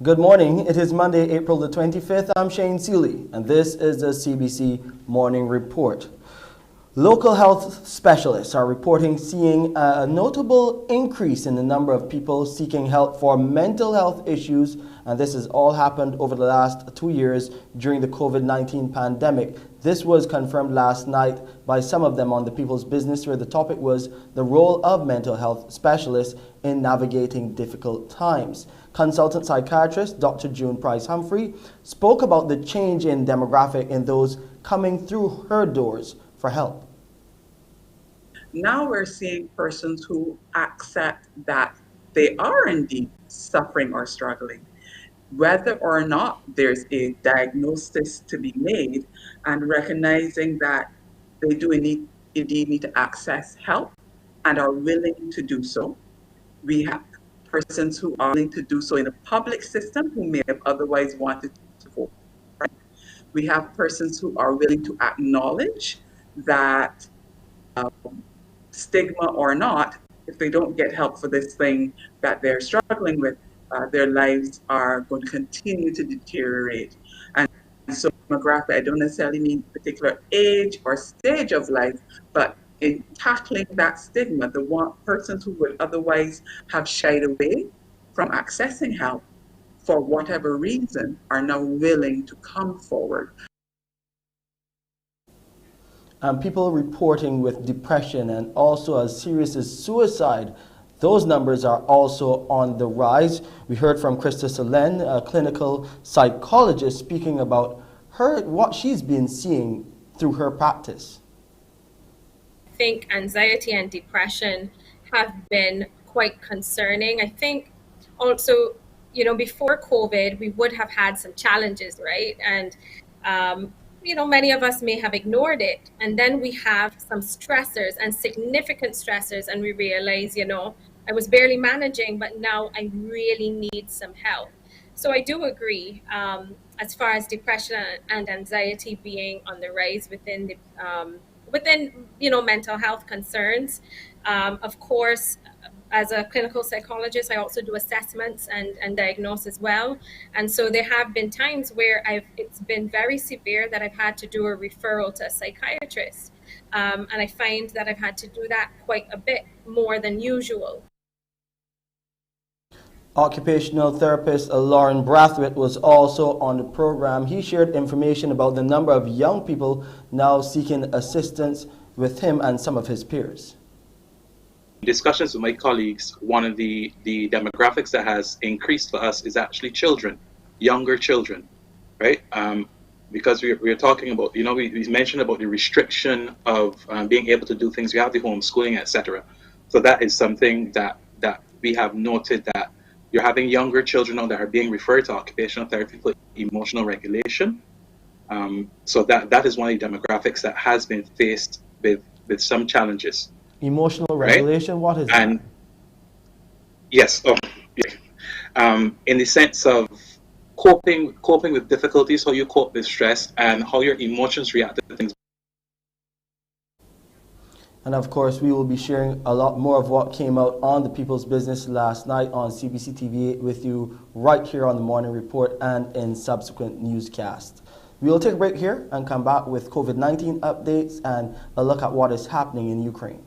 Good morning. It is Monday, April the 25th. I'm Shane Seeley, and this is the CBC Morning Report. Local health specialists are reporting seeing a notable increase in the number of people seeking help for mental health issues, and this has all happened over the last 2 years during the COVID-19 pandemic. This was confirmed last night by some of them on the People's Business, where the topic was the role of mental health specialists in navigating difficult times. Consultant psychiatrist Dr. June Price Humphrey spoke about the change in demographic in those coming through her doors for help. Now we're seeing persons who accept that they are indeed suffering or struggling, whether or not there's a diagnosis to be made, and recognizing that they do indeed need to access help and are willing to do so. We have persons who are willing to do so in a public system who may have otherwise wanted to vote. We have persons who are willing to acknowledge that stigma or not, if they don't get help for this thing that they're struggling with, their lives are going to continue to deteriorate. And so demographic, I don't necessarily mean particular age or stage of life, but in tackling that stigma, the persons who would otherwise have shied away from accessing help for whatever reason are now willing to come forward. People reporting with depression and also as serious as suicide, those numbers are also on the rise. We heard from Krista Solen, a clinical psychologist, speaking about what she's been seeing through her practice. I think anxiety and depression have been quite concerning. I think also, before COVID, we would have had some challenges, right? And many of us may have ignored it. And then we have some stressors and significant stressors, and we realize, I was barely managing, but now I really need some help. So I do agree, as far as depression and anxiety being on the rise within mental health concerns. Of course, as a clinical psychologist, I also do assessments and diagnose as well. And so there have been times where it's been very severe that I've had to do a referral to a psychiatrist. And I find that I've had to do that quite a bit more than usual. Occupational therapist Lauren Brathwaite was also on the program. He shared information about the number of young people now seeking assistance with him and some of his peers. Discussions with my colleagues, one of the demographics that has increased for us is actually children, younger children, right? Because we're talking about, we mentioned about the restriction of being able to do things. We have the homeschooling, etc. So that is something that we have noted, that you're having younger children now that are being referred to occupational therapy for emotional regulation. So that is one of the demographics that has been faced with some challenges. Emotional regulation, right? What is that? Yes, in the sense of coping with difficulties, how you cope with stress, and how your emotions react to things. And of course, we will be sharing a lot more of what came out on the People's Business last night on CBC TV with you right here on the Morning Report and in subsequent newscasts. We will take a break here and come back with COVID-19 updates and a look at what is happening in Ukraine.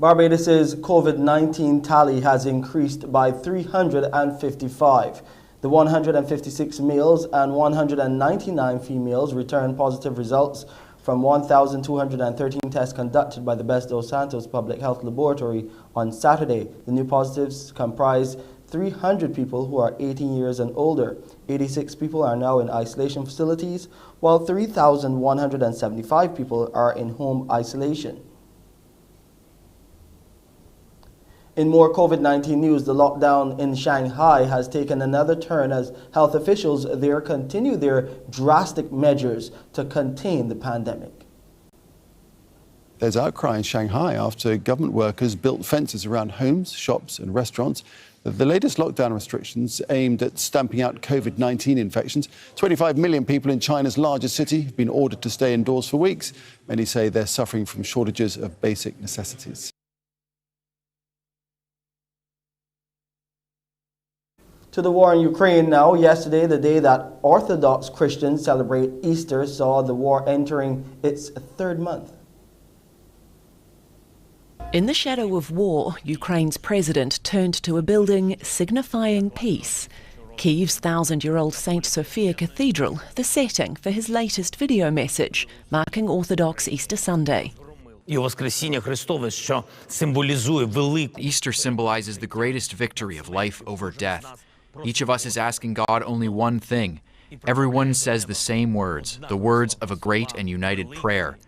Barbados's COVID-19 tally has increased by 355. The 156 males and 199 females returned positive results from 1,213 tests conducted by the Best dos Santos Public Health Laboratory on Saturday. The new positives comprise 300 people who are 18 years and older. 86 people are now in isolation facilities, while 3,175 people are in home isolation. In more COVID-19 news, the lockdown in Shanghai has taken another turn as health officials there continue their drastic measures to contain the pandemic. There's outcry in Shanghai after government workers built fences around homes, shops and restaurants. The latest lockdown restrictions aimed at stamping out COVID-19 infections. 25 million people in China's largest city have been ordered to stay indoors for weeks. Many say they're suffering from shortages of basic necessities. To the war in Ukraine now. Yesterday, the day that Orthodox Christians celebrate Easter, saw the war entering its third month. In the shadow of war, Ukraine's president turned to a building signifying peace. Kyiv's 1,000-year-old St. Sophia Cathedral, the setting for his latest video message, marking Orthodox Easter Sunday. Easter symbolizes the greatest victory of life over death. Each of us is asking God only one thing. Everyone says the same words, the words of a great and united prayer.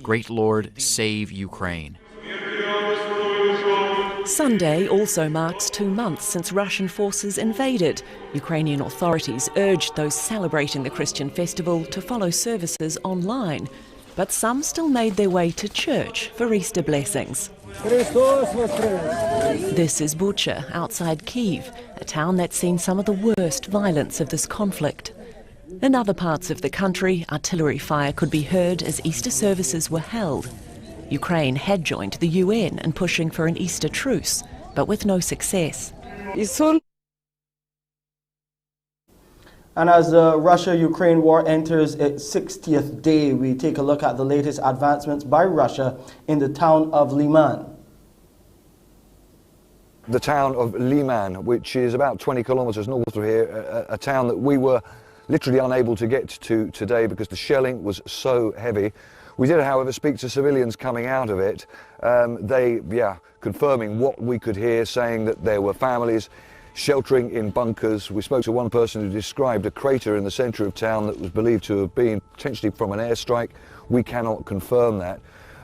Great Lord, save Ukraine. Sunday also marks 2 months since Russian forces invaded. Ukrainian authorities urged those celebrating the Christian festival to follow services online. But some still made their way to church for Easter blessings. This is Bucha, outside Kyiv, a town that's seen some of the worst violence of this conflict. In other parts of the country, artillery fire could be heard as Easter services were held. Ukraine had joined the UN in pushing for an Easter truce, but with no success. And as the Russia-Ukraine war enters its 60th day, we take a look at the latest advancements by Russia in the town of Liman. The town of Liman, which is about 20 kilometers north of here, a town that we were literally unable to get to today because the shelling was so heavy. We did, however, speak to civilians coming out of it. Confirming what we could hear, saying that there were families sheltering in bunkers. We spoke to one person who described a crater in the centre of town that was believed to have been potentially from an airstrike. We cannot confirm that.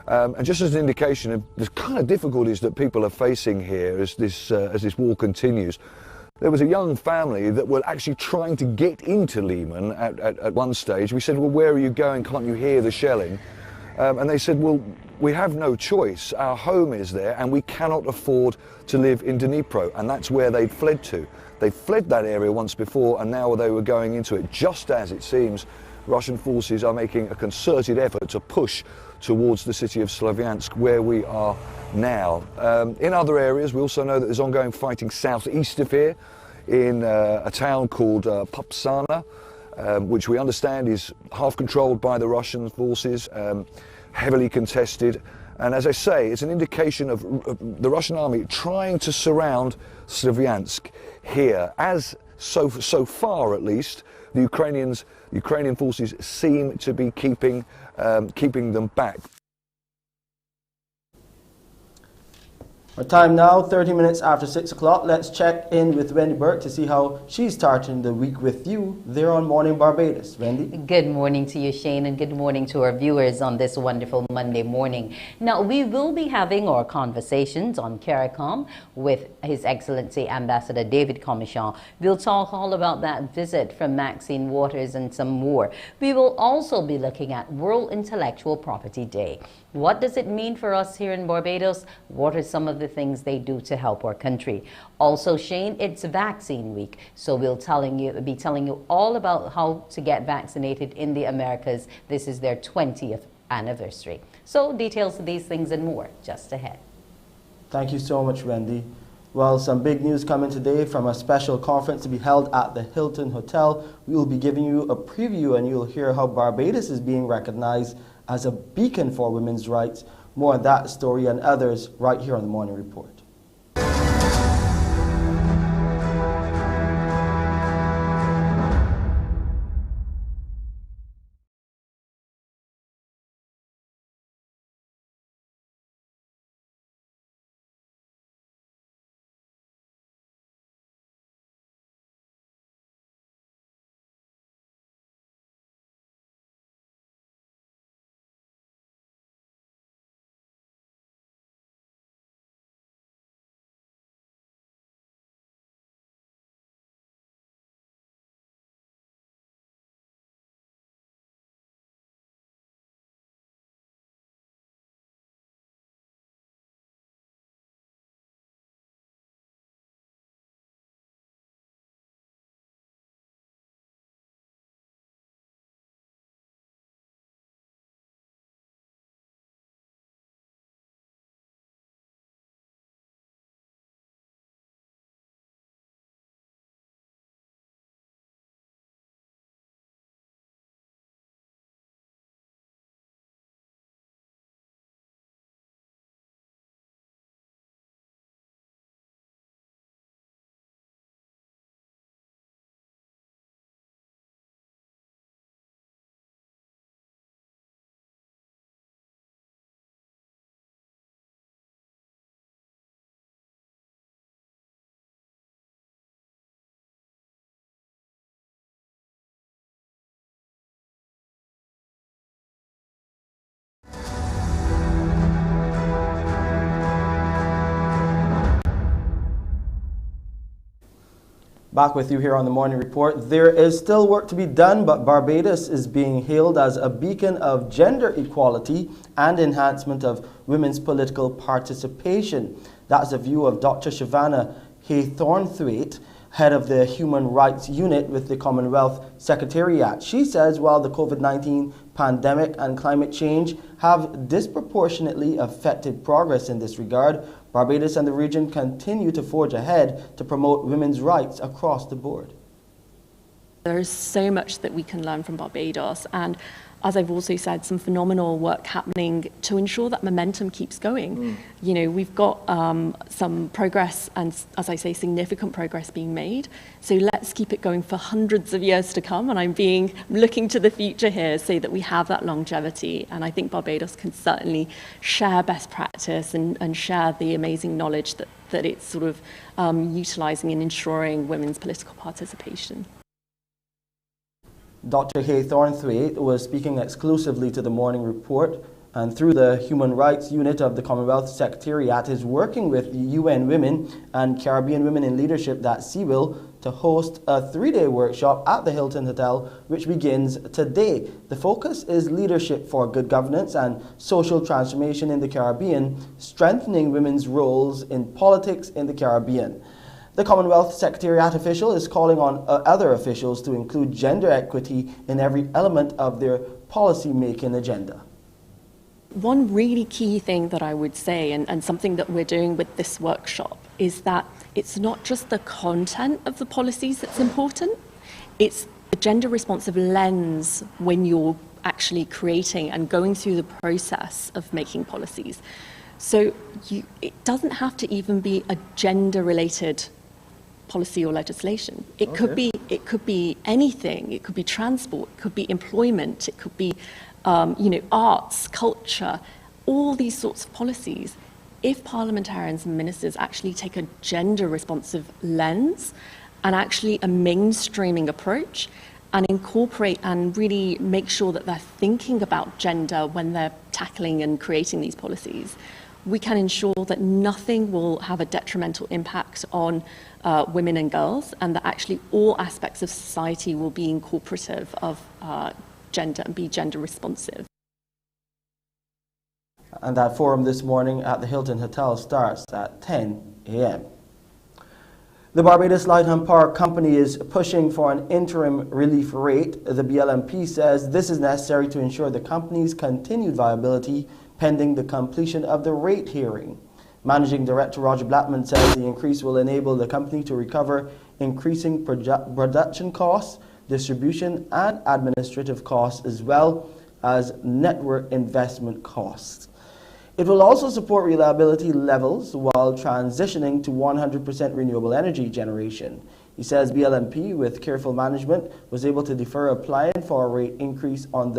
And just as an indication of the kind of difficulties that people are facing here as this war continues, there was a young family that were actually trying to get into Liman at one stage. We said, well, where are you going? Can't you hear the shelling? And they said, well, we have no choice. Our home is there and we cannot afford to live in Dnipro. And that's where they'd fled to. They fled that area once before and now they were going into it. Just as it seems, Russian forces are making a concerted effort to push towards the city of Slavyansk, where we are now. In other areas, we also know that there's ongoing fighting southeast of here in a town called Popsana, which we understand is half controlled by the Russian forces, heavily contested. And as I say, it's an indication of the Russian army trying to surround Slavyansk here. As so far, at least, the Ukrainian forces seem to be keeping them back. Our time now, 30 minutes after 6 o'clock. Let's check in with Wendy Burke to see how she's starting the week with you there on Morning Barbados. Wendy? Good morning to you, Shane, and good morning to our viewers on this wonderful Monday morning. Now, we will be having our conversations on CARICOM with His Excellency Ambassador David Commichon. We'll talk all about that visit from Maxine Waters and some more. We will also be looking at World Intellectual Property Day. What does it mean for us here in Barbados? What are some of the things they do to help our country? Also, Shane, it's Vaccine Week, so we'll be telling you all about how to get vaccinated in the Americas. This is their 20th anniversary. So details of these things and more just ahead. Thank you so much, Wendy. Well, some big news coming today from a special conference to be held at the Hilton Hotel. We will be giving you a preview and you'll hear how Barbados is being recognized as a beacon for women's rights. More on that story and others right here on the Morning Report. Back with you here on the Morning Report. There is still work to be done, but Barbados is being hailed as a beacon of gender equality and enhancement of women's political participation. That's the view of Dr. Shavannah Haythornthwaite, head of the Human Rights Unit with the Commonwealth Secretariat. She says while the COVID-19 pandemic and climate change have disproportionately affected progress in this regard, Barbados and the region continue to forge ahead to promote women's rights across the board. There is so much that we can learn from Barbados, and as I've also said, some phenomenal work happening to ensure that momentum keeps going. You know, we've got some progress and, as I say, significant progress being made. So let's keep it going for hundreds of years to come. And I'm looking to the future here so that we have that longevity. And I think Barbados can certainly share best practice and share the amazing knowledge that it's sort of utilizing in ensuring women's political participation. Dr. Haythornthwaite was speaking exclusively to the Morning Report, and through the Human Rights Unit of the Commonwealth Secretariat is working with the UN Women and Caribbean Women in Leadership, that CWIL, to host a 3-day workshop at the Hilton Hotel, which begins today. The focus is leadership for good governance and social transformation in the Caribbean, strengthening women's roles in politics in the Caribbean. The Commonwealth Secretariat official is calling on other officials to include gender equity in every element of their policy-making agenda. One really key thing that I would say, and something that we're doing with this workshop, is that it's not just the content of the policies that's important, it's the gender-responsive lens when you're actually creating and going through the process of making policies. So it doesn't have to even be a gender-related policy or legislation. It could be anything. It could be transport, it could be employment, it could be arts, culture, all these sorts of policies. If parliamentarians and ministers actually take a gender-responsive lens and actually a mainstreaming approach and incorporate and really make sure that they're thinking about gender when they're tackling and creating these policies, we can ensure that nothing will have a detrimental impact on women and girls, and that actually all aspects of society will be incorporative of gender and be gender responsive. And that forum this morning at the Hilton Hotel starts at 10 a.m. The Barbados Light and Power Company is pushing for an interim relief rate. The BLMP says this is necessary to ensure the company's continued viability pending the completion of the rate hearing. Managing Director Roger Blackman says the increase will enable the company to recover increasing production costs, distribution and administrative costs, as well as network investment costs. It will also support reliability levels while transitioning to 100% renewable energy generation. He says BLMP, with careful management, was able to defer applying for a rate increase on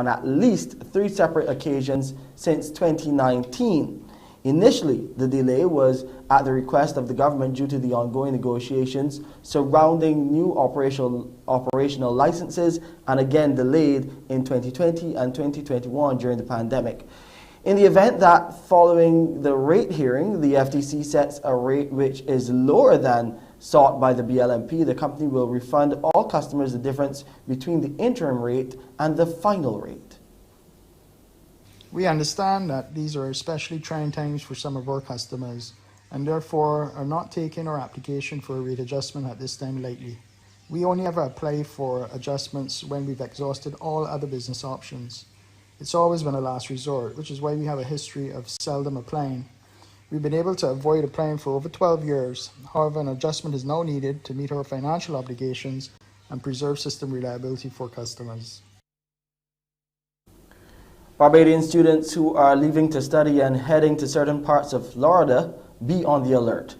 at least 3 separate occasions since 2019. Initially, the delay was at the request of the government due to the ongoing negotiations surrounding new operational licenses, and again delayed in 2020 and 2021 during the pandemic. In the event that following the rate hearing, the FTC sets a rate which is lower than sought by the BLMP, the company will refund all customers the difference between the interim rate and the final rate. We understand that these are especially trying times for some of our customers, and therefore are not taking our application for a rate adjustment at this time lightly. We only ever apply for adjustments when we've exhausted all other business options. It's always been a last resort, which is why we have a history of seldom applying. We've been able to avoid applying for over 12 years. However, an adjustment is now needed to meet our financial obligations and preserve system reliability for customers. Barbadian students who are leaving to study and heading to certain parts of Florida, be on the alert.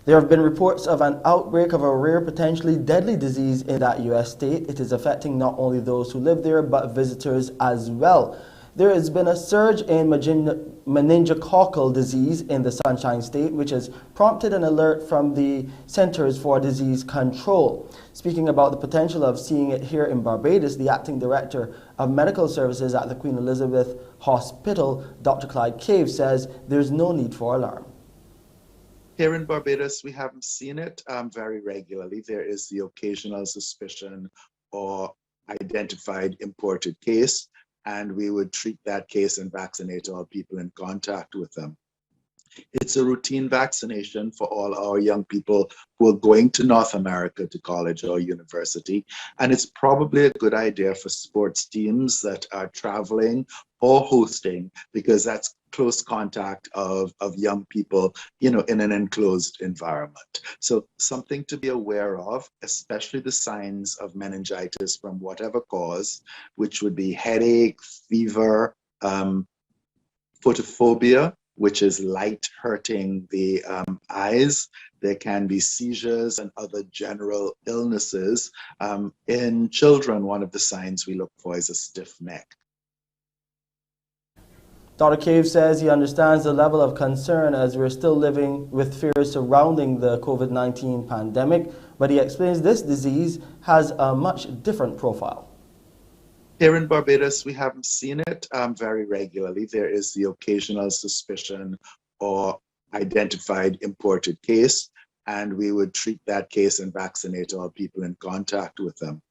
There have been reports of an outbreak of a rare, potentially deadly disease in that U.S. state. It is affecting not only those who live there, but visitors as well. There has been a surge in meningococcal disease in the Sunshine State, which has prompted an alert from the Centers for Disease Control. Speaking about the potential of seeing it here in Barbados, the acting director of medical services at the Queen Elizabeth Hospital, Dr. Clyde Cave, says there's no need for alarm. Here in Barbados, we haven't seen it very regularly. There is the occasional suspicion or identified imported case, and we would treat that case and vaccinate all people in contact with them. It's a routine vaccination for all our young people who are going to North America to college or university. And it's probably a good idea for sports teams that are traveling or hosting, because that's close contact of young people, in an enclosed environment. So something to be aware of, especially the signs of meningitis from whatever cause, which would be headache, fever, photophobia, which is light hurting the eyes. There can be seizures and other general illnesses. In children, one of the signs we look for is a stiff neck. Dr. Cave says he understands the level of concern as we're still living with fears surrounding the COVID-19 pandemic, but he explains this disease has a much different profile. Here in Barbados, we haven't seen it very regularly. There is the occasional suspicion or identified imported case, and we would treat that case and vaccinate all people in contact with them.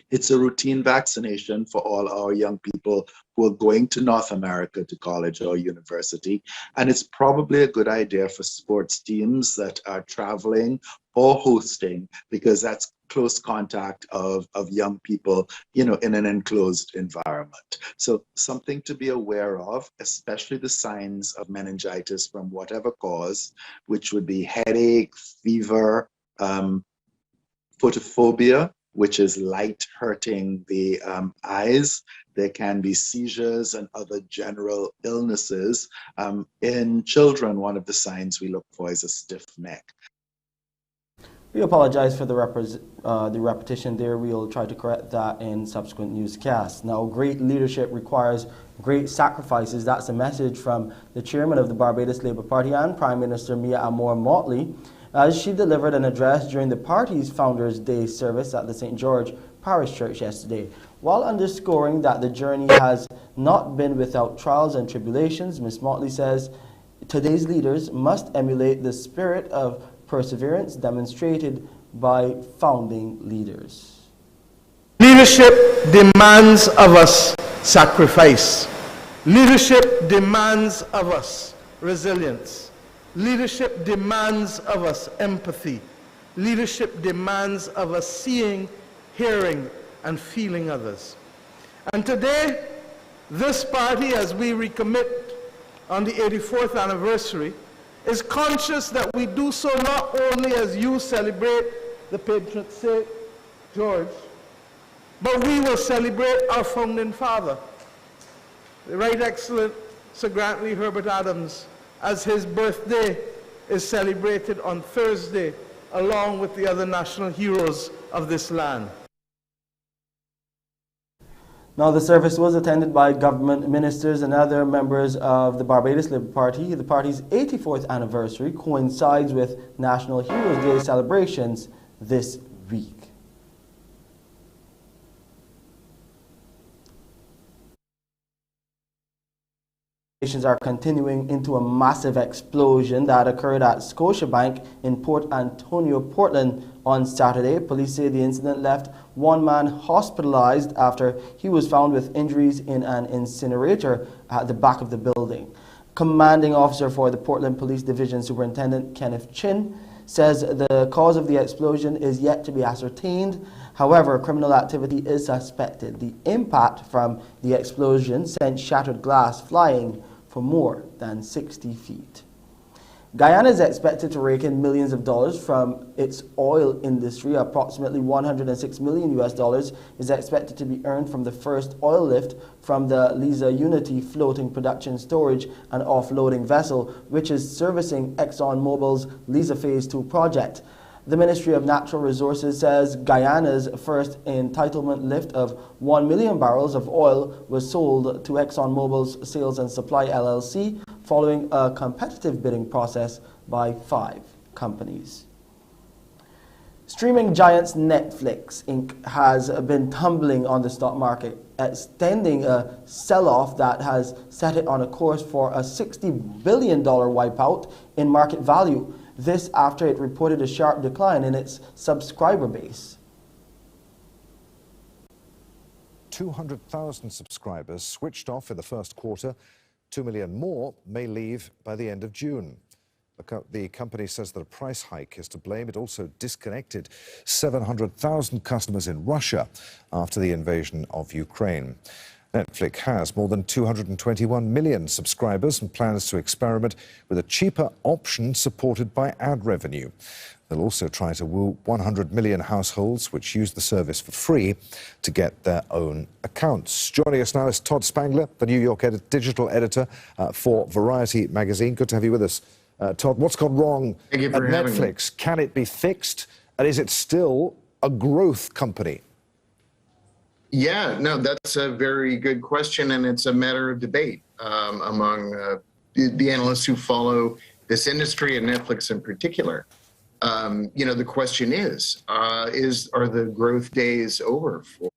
It's a routine vaccination for all our young people who are going to North America to college or university. And it's probably a good idea for sports teams that are traveling or hosting, because that's close contact of young people, in an enclosed environment. So something to be aware of, especially the signs of meningitis from whatever cause, which would be headache, fever, photophobia, which is light hurting the eyes. There can be seizures and other general illnesses. In children, one of the signs we look for is a stiff neck. We apologize for the repetition there. We'll try to correct that in subsequent newscasts. Now, great leadership requires great sacrifices. That's a message from the chairman of the Barbados Labour Party and Prime Minister Mia Amor-Motley, as she delivered an address during the party's Founders' Day service at the St. George Parish Church yesterday. While underscoring that the journey has not been without trials and tribulations, Ms. Motley says today's leaders must emulate the spirit of perseverance demonstrated by founding leaders. Leadership demands of us sacrifice. Leadership demands of us resilience. Leadership demands of us empathy. Leadership demands of us seeing, hearing, and feeling others. And today, this party, as we recommit on the 84th anniversary, is conscious that we do so not only as you celebrate the patron saint George, but we will celebrate our founding father, the Right Excellent Sir Grantley Herbert Adams, as his birthday is celebrated on Thursday, along with the other national heroes of this land. Now, the service was attended by government ministers and other members of the Barbados Labour Party. The party's 84th anniversary coincides with National Heroes Day celebrations this week. Are continuing into a massive explosion that occurred at Scotiabank in Port Antonio, Portland on Saturday. Police say the incident left one man hospitalized after he was found with injuries in an incinerator at the back of the building. Commanding officer for the Portland Police Division, Superintendent Kenneth Chin, says the cause of the explosion is yet to be ascertained. However, criminal activity is suspected. The impact from the explosion sent shattered glass flying for more than 60 feet. Guyana is expected to rake in millions of dollars from its oil industry. Approximately $106 million is expected to be earned from the first oil lift from the Liza Unity floating production storage and offloading vessel, which is servicing ExxonMobil's Liza Phase 2 project. The Ministry of Natural Resources says Guyana's first entitlement lift of 1 million barrels of oil was sold to ExxonMobil's Sales and Supply LLC following a competitive bidding process by 5 companies. Streaming giants Netflix Inc. has been tumbling on the stock market, extending a sell-off that has set it on a course for a $60 billion wipeout in market value. This after it reported a sharp decline in its subscriber base. 200,000 subscribers switched off in the first quarter. 2 million more may leave by the end of June. The company says that a price hike is to blame. It also disconnected 700,000 customers in Russia after the invasion of Ukraine. Netflix has more than 221 million subscribers and plans to experiment with a cheaper option supported by ad revenue. They'll also try to woo 100 million households which use the service for free to get their own accounts. Joining us now is Todd Spangler, the New York digital editor for Variety magazine. Good to have you with us. Todd, what's gone wrong at Netflix? Can it be fixed? And is it still a growth company? Yeah, no, that's a very good question, and it's a matter of debate among the analysts who follow this industry and Netflix in particular. You know, the question is are the growth days over for?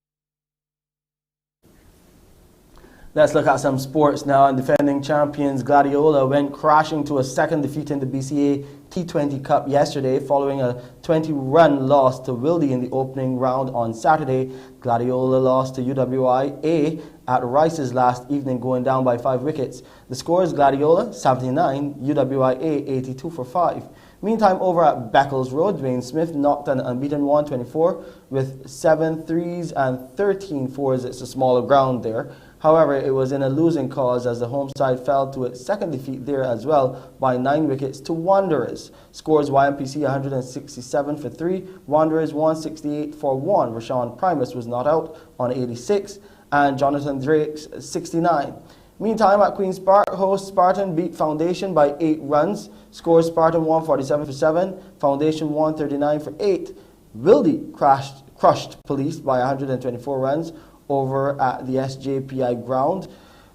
Let's look at some sports now. And defending champions Gladiola went crashing to a second defeat in the BCA T20 Cup yesterday following a 20-run loss to Wilde in the opening round on Saturday. Gladiola lost to UWI-A at Rice's last evening, going down by 5 wickets. The scores: Gladiola 79, UWI-A 82 for 5. Meantime, over at Beccles Road, Dwayne Smith knocked an unbeaten 124 with 7 threes and 13 fours. It's a smaller ground there. However, it was in a losing cause as the home side fell to its second defeat there as well by 9 wickets to Wanderers. Scores: YMPC 167 for 3, Wanderers 168 for 1. Rashawn Primus was not out on 86 and Jonathan Drake's 69. Meantime, at Queen's Park, host Spartan beat Foundation by 8 runs. Scores: Spartan 147 for 7, Foundation 139 for 8. Wilde crushed Police by 124 runs over at the SJPI ground.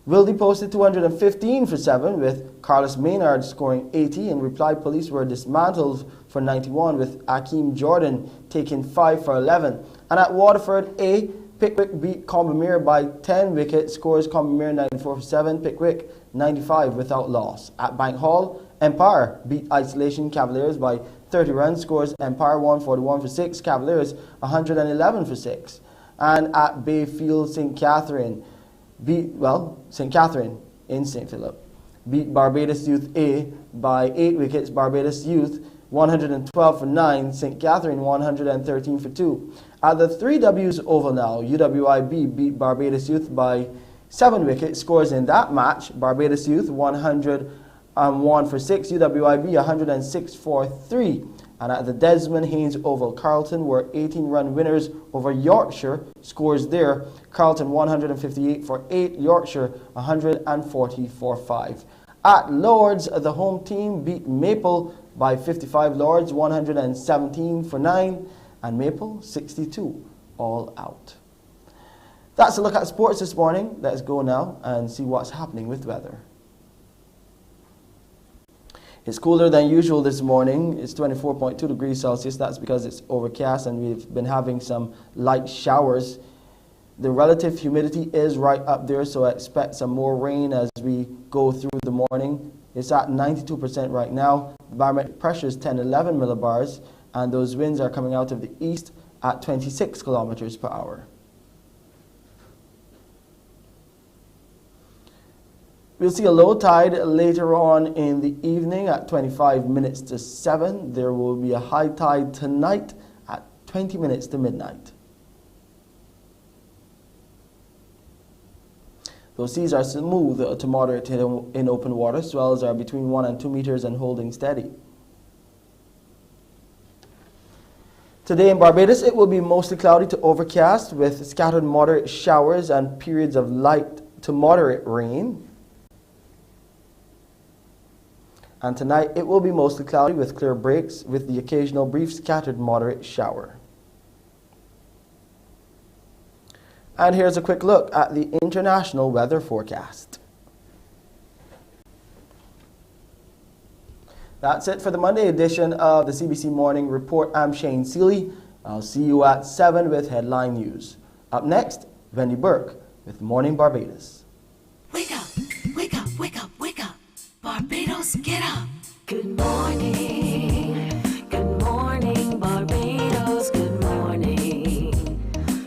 Wilde posted 215 for 7 with Carlos Maynard scoring 80. In reply, Police were dismantled for 91 with Akeem Jordan taking 5 for 11. And at Waterford A, Pickwick beat Combermere by 10 wickets. Scores: Combermere 94 for 7, Pickwick 95 without loss. At Bank Hall, Empire beat Isolation Cavaliers by 30 runs. Scores: Empire 141 for 6, Cavaliers 111 for 6. And at Bayfield, St. Catherine in St. Philip beat Barbados Youth A by 8 wickets. Barbados Youth 112 for 9, St. Catherine 113 for 2. At the 3Ws Oval now, UWIB beat Barbados Youth by 7 wickets. Scores in that match: Barbados Youth 101 for 6, UWIB 106 for 3. And at the Desmond Haynes Oval, Carlton were 18-run winners over Yorkshire. Scores there, Carlton 158 for 8, Yorkshire 140 for 5. At Lords, the home team beat Maple by 55, Lords 117 for 9, and Maple 62 all out. That's a look at sports this morning. Let's go now and see what's happening with weather. It's cooler than usual this morning. It's 24.2 degrees Celsius. That's because it's overcast and we've been having some light showers. The relative humidity is right up there, so I expect some more rain as we go through the morning. It's at 92% right now. The barometric pressure is 1011 millibars, and those winds are coming out of the east at 26 kilometers per hour. We'll see a low tide later on in the evening at 25 minutes to 7. There will be a high tide tonight at 20 minutes to midnight. Those seas are smooth to moderate in open water. Swells are between 1 and 2 meters and holding steady. Today in Barbados, it will be mostly cloudy to overcast with scattered moderate showers and periods of light to moderate rain. And tonight, it will be mostly cloudy with clear breaks with the occasional brief scattered moderate shower. And here's a quick look at the international weather forecast. That's it for the Monday edition of the CBC Morning Report. I'm Shane Seeley. I'll see you at 7 with headline news. Up next, Wendy Burke with Morning Barbados. Wake up, wake up, wake up, wake up. Barbados, get up. Good morning. Good morning, Barbados. Good morning.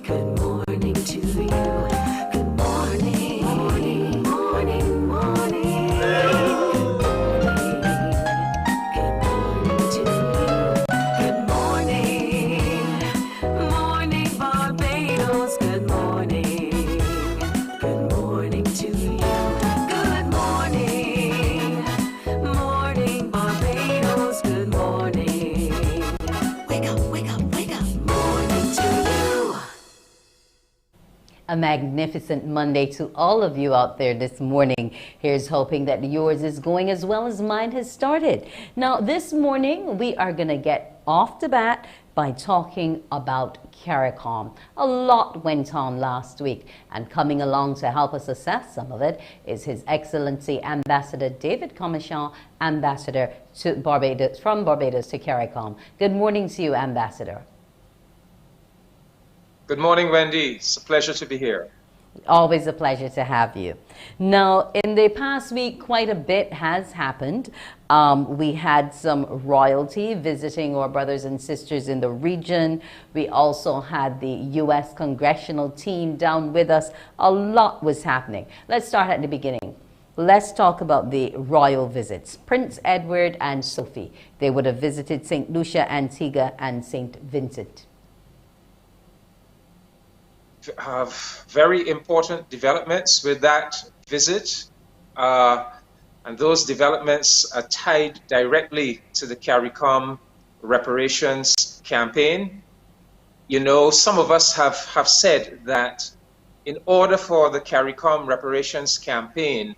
Good morning to you. Good morning. Morning, morning, morning. Good morning to you. Good morning. Morning, Barbados. Good morning. Good morning to you. Good morning. Morning, Barbados. Good morning. Wake up, wake up, wake up. Morning to you. A magnificent Monday to all of you out there this morning. Here's hoping that yours is going as well as mine has started. Now, this morning, we are going to get off the bat by talking about CARICOM. A lot went on last week, and coming along to help us assess some of it is His Excellency Ambassador David Commichon, Ambassador to Barbados, from Barbados to CARICOM. Good morning to you, Ambassador. Good morning, Wendy. It's a pleasure to be here. Always a pleasure to have you. Now, in the past week, quite a bit has happened. We had some royalty visiting our brothers and sisters in the region. We also had the U.S. congressional team down with us. A lot was happening. Let's start at the beginning. Let's talk about the royal visits. Prince Edward and Sophie, they would have visited St. Lucia, Antigua, and St. Vincent. Very important developments with that visit, and those developments are tied directly to the CARICOM reparations campaign. You know, some of us have said that in order for the CARICOM reparations campaign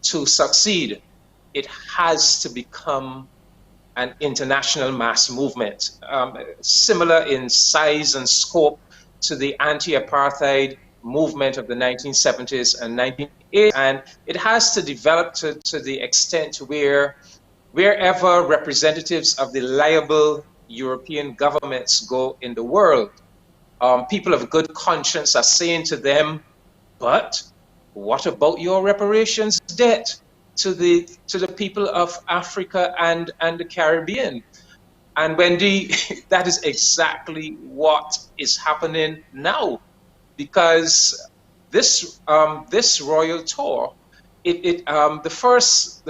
to succeed, it has to become an international mass movement, similar in size and scope to the anti-apartheid movement of the 1970s and 1980s, and it has to develop to the extent where wherever representatives of the liable European governments go in the world, people of good conscience are saying to them, but what about your reparations debt to the people of Africa and the Caribbean? And Wendy, that is exactly what is happening now, because this royal tour, the first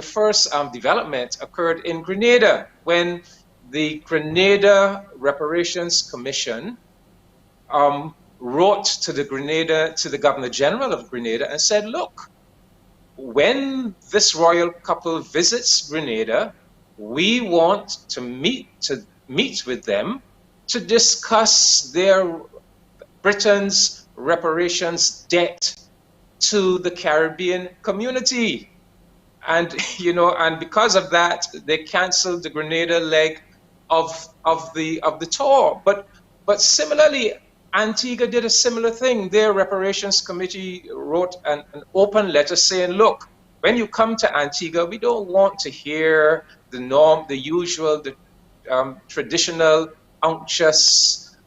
development occurred in Grenada when the Grenada Reparations Commission wrote to the Governor General of Grenada and said, look, when this royal couple visits Grenada, we want to meet with them to discuss Britain's reparations debt to the Caribbean community. And, and because of that, they canceled the Grenada leg of the tour. But similarly, Antigua did a similar thing. Their reparations committee wrote an open letter saying, look, when you come to Antigua, we don't want to hear the usual, traditional, unctuous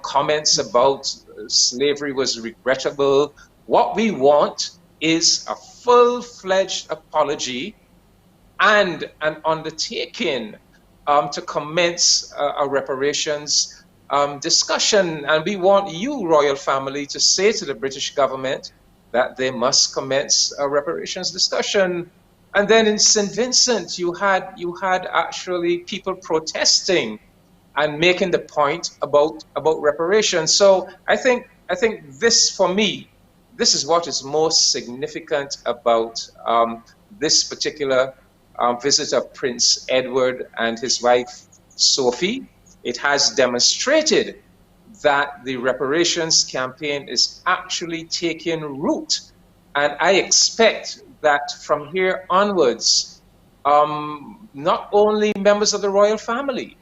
comments about slavery was regrettable. What we want is a full-fledged apology and an undertaking to commence a reparations discussion. And we want you, royal family, to say to the British government that they must commence a reparations discussion. And then in St. Vincent, you had actually people protesting and making the point about reparations. So I think this, for me, this is what is most significant about this particular visit of Prince Edward and his wife Sophie. It has demonstrated that the reparations campaign is actually taking root, and I expect that from here onwards, not only members of the royal family,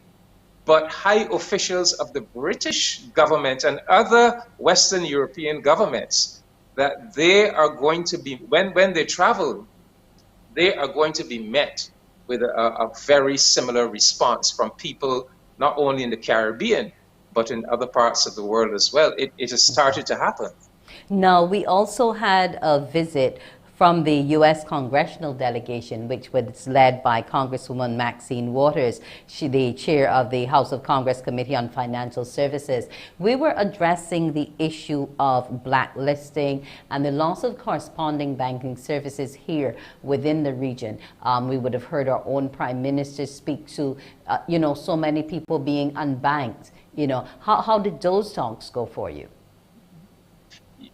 but high officials of the British government and other Western European governments, that they are going to be, when they travel, they are going to be met with a very similar response from people not only in the Caribbean, but in other parts of the world as well. It has started to happen. Now, we also had a visit from the U.S. congressional delegation, which was led by Congresswoman Maxine Waters, the chair of the House of Congress Committee on Financial Services. We were addressing the issue of blacklisting and the loss of corresponding banking services here within the region. We would have heard our own Prime Minister speak to, so many people being unbanked. How did those talks go for you?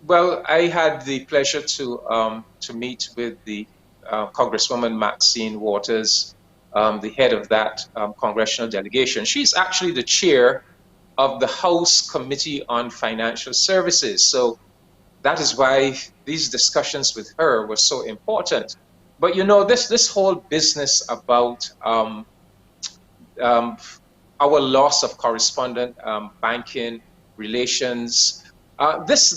Well, I had the pleasure to meet with the Congresswoman Maxine Waters, the head of that congressional delegation. She's actually the chair of the House Committee on Financial Services. So that is why these discussions with her were so important. But this whole business about our loss of correspondent banking relations. This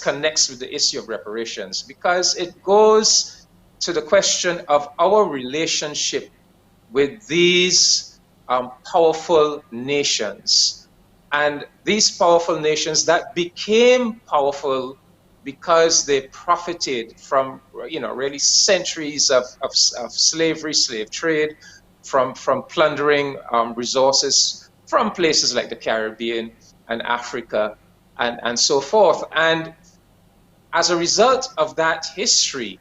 connects with the issue of reparations, because it goes to the question of our relationship with these powerful nations, and these powerful nations that became powerful because they profited from really centuries of slavery, slave trade, from plundering resources from places like the Caribbean and Africa and so forth. And as a result of that history,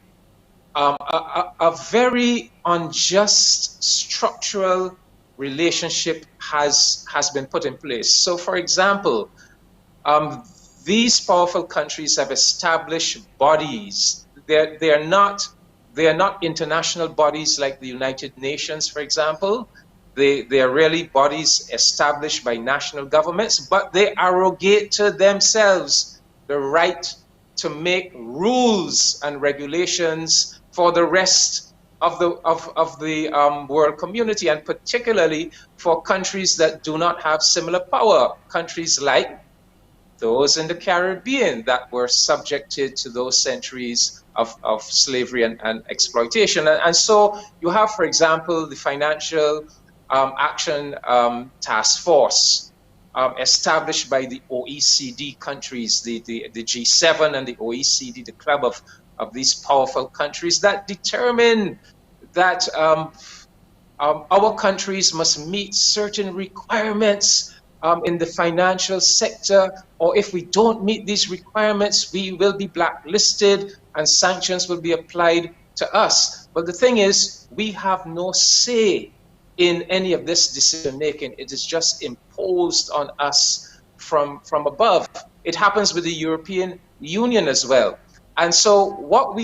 a very unjust structural relationship has been put in place. So, for example, these powerful countries have established bodies. They are not international bodies like the United Nations, for example. They are really bodies established by national governments, but they arrogate to themselves the right to make rules and regulations for the rest of the world community, and particularly for countries that do not have similar power, countries like those in the Caribbean that were subjected to those centuries of slavery and exploitation. And so you have, for example, the Financial Action Task Force established by the OECD countries, the G7 and the OECD, the club of these powerful countries, that determine that our countries must meet certain requirements in the financial sector, or if we don't meet these requirements, we will be blacklisted and sanctions will be applied to us. But the thing is, we have no say in any of this decision making. It is just imposed on us from above. It happens with the European Union as well. And so what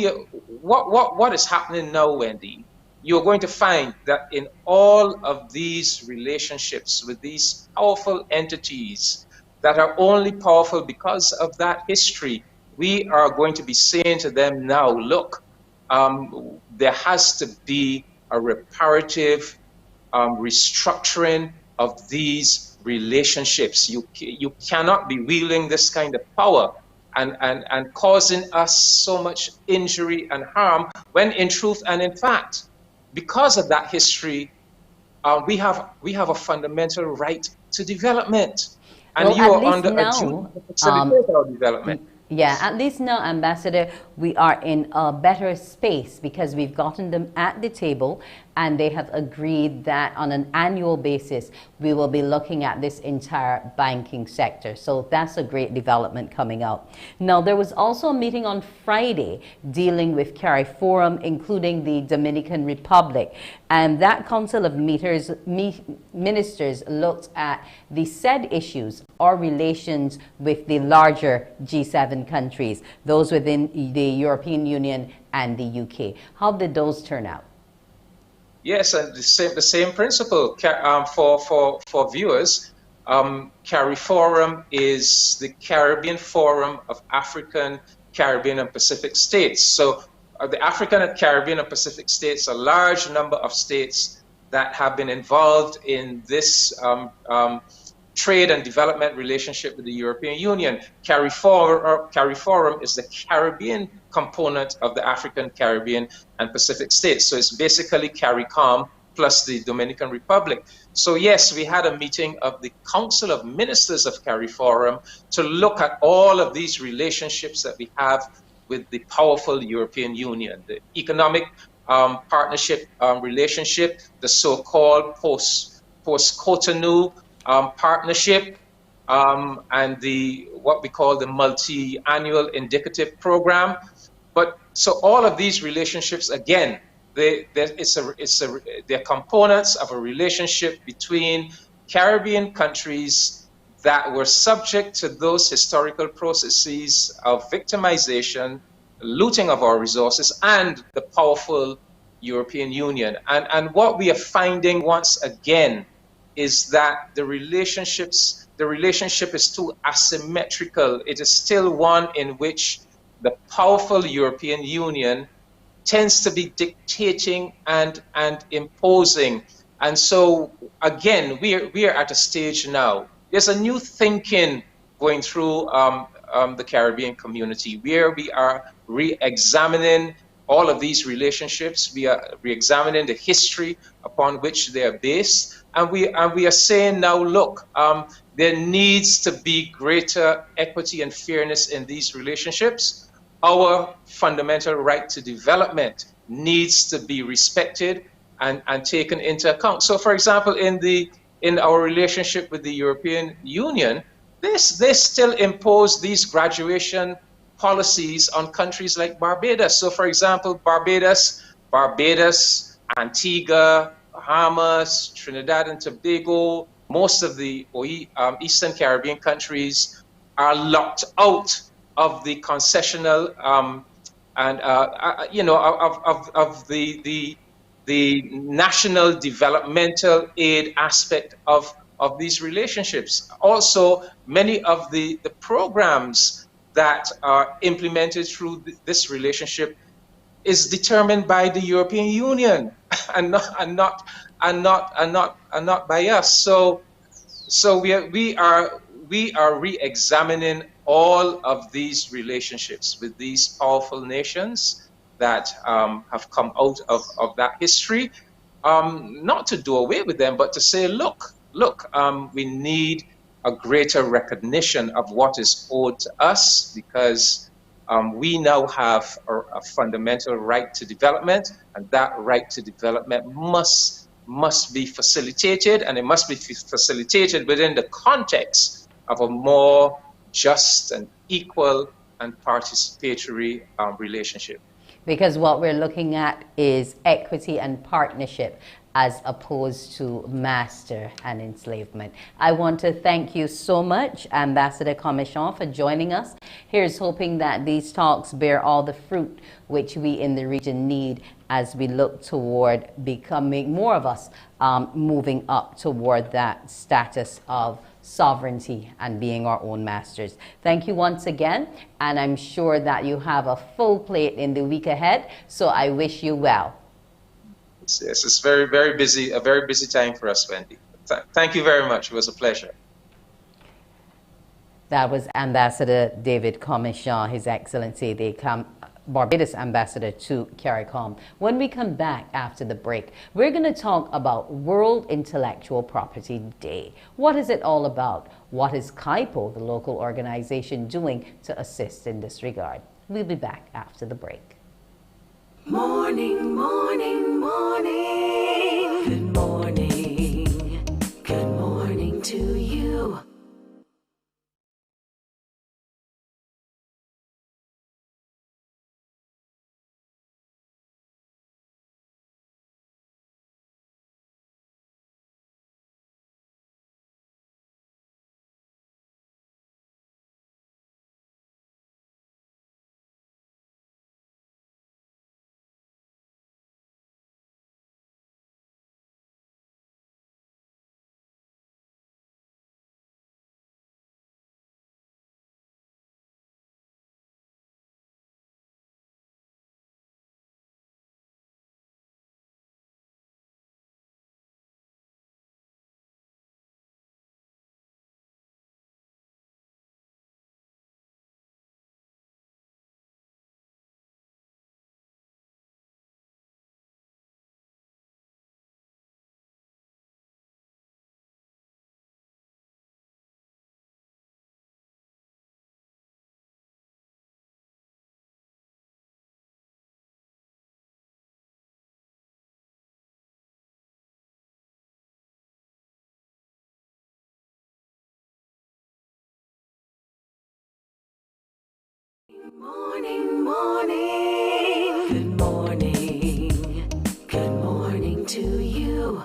is happening now, Wendy, you're going to find that in all of these relationships with these powerful entities that are only powerful because of that history, we are going to be saying to them now, look, there has to be a reparative restructuring of these relationships. You cannot be wielding this kind of power and causing us so much injury and harm when in truth and in fact, because of that history, we have a fundamental right to development. And Well, you at are least under a duty now, to facilitate our development. yeah, at least now, Ambassador, we are in a better space because we've gotten them at the table and they have agreed that on an annual basis, we will be looking at this entire banking sector. So that's a great development coming out. Now, there was also a meeting on Friday dealing with CARICOM, including the Dominican Republic. And that Council of Ministers looked at the said issues or relations with the larger G7 countries, those within the European Union and the UK. How did those turn out? Yes, and the same principle for viewers. CARIFORUM is the Caribbean Forum of African, Caribbean, and Pacific states. So the African and Caribbean and Pacific states, a large number of states that have been involved in this trade and development relationship with the European Union. CARIFORUM is the Caribbean component of the African, Caribbean, and Pacific states. So it's basically CARICOM plus the Dominican Republic. So yes, we had a meeting of the Council of Ministers of CARIFORUM to look at all of these relationships that we have with the powerful European Union, the economic partnership relationship, the so-called post-Cotonou partnership, and what we call the multi-annual indicative program. But so all of these relationships, again, they're components of a relationship between Caribbean countries that were subject to those historical processes of victimization, looting of our resources, and the powerful European Union. And what we are finding once again is that the relationship is too asymmetrical. It is still one in which the powerful European Union tends to be dictating and imposing. And so again, we are at a stage now. There's a new thinking going through the Caribbean community where we are re-examining all of these relationships. We are re-examining the history upon which they are based. And we are saying now, look, there needs to be greater equity and fairness in these relationships. Our fundamental right to development needs to be respected and taken into account. So, for example, in our relationship with the European Union, they still impose these graduation policies on countries like Barbados. So, for example, Barbados, Antigua, Bahamas, Trinidad and Tobago, most of the Eastern Caribbean countries are locked out of the concessional of the national developmental aid aspect of these relationships. Also, many of the programs that are implemented through this relationship is determined by the European Union and not by us. So we are re-examining all of these relationships with these powerful nations that have come out of that history, not to do away with them, but to say, look, we need a greater recognition of what is owed to us, because we now have a fundamental right to development, and that right to development must be facilitated, and it must be facilitated within the context of a more just and equal and participatory relationship. Because what we're looking at is equity and partnership as opposed to master and enslavement. I want to thank you so much, Ambassador Commichon, for joining us. Here's hoping that these talks bear all the fruit which we in the region need as we look toward becoming more of us moving up toward that status of sovereignty and being our own masters. Thank you once again, and I'm sure that you have a full plate in the week ahead, so I wish you well. Yes, it's very, very busy, a very busy time for us, Wendy. Thank you very much. It was a pleasure. That was Ambassador David Commichon, His Excellency, the Barbados Ambassador to CARICOM. When we come back after the break, we're going to talk about World Intellectual Property Day. What is it all about? What is CAIPO, the local organization, doing to assist in this regard? We'll be back after the break. Morning, morning, morning. Good morning. Good morning to you. Morning, morning. Good morning. Good morning to you.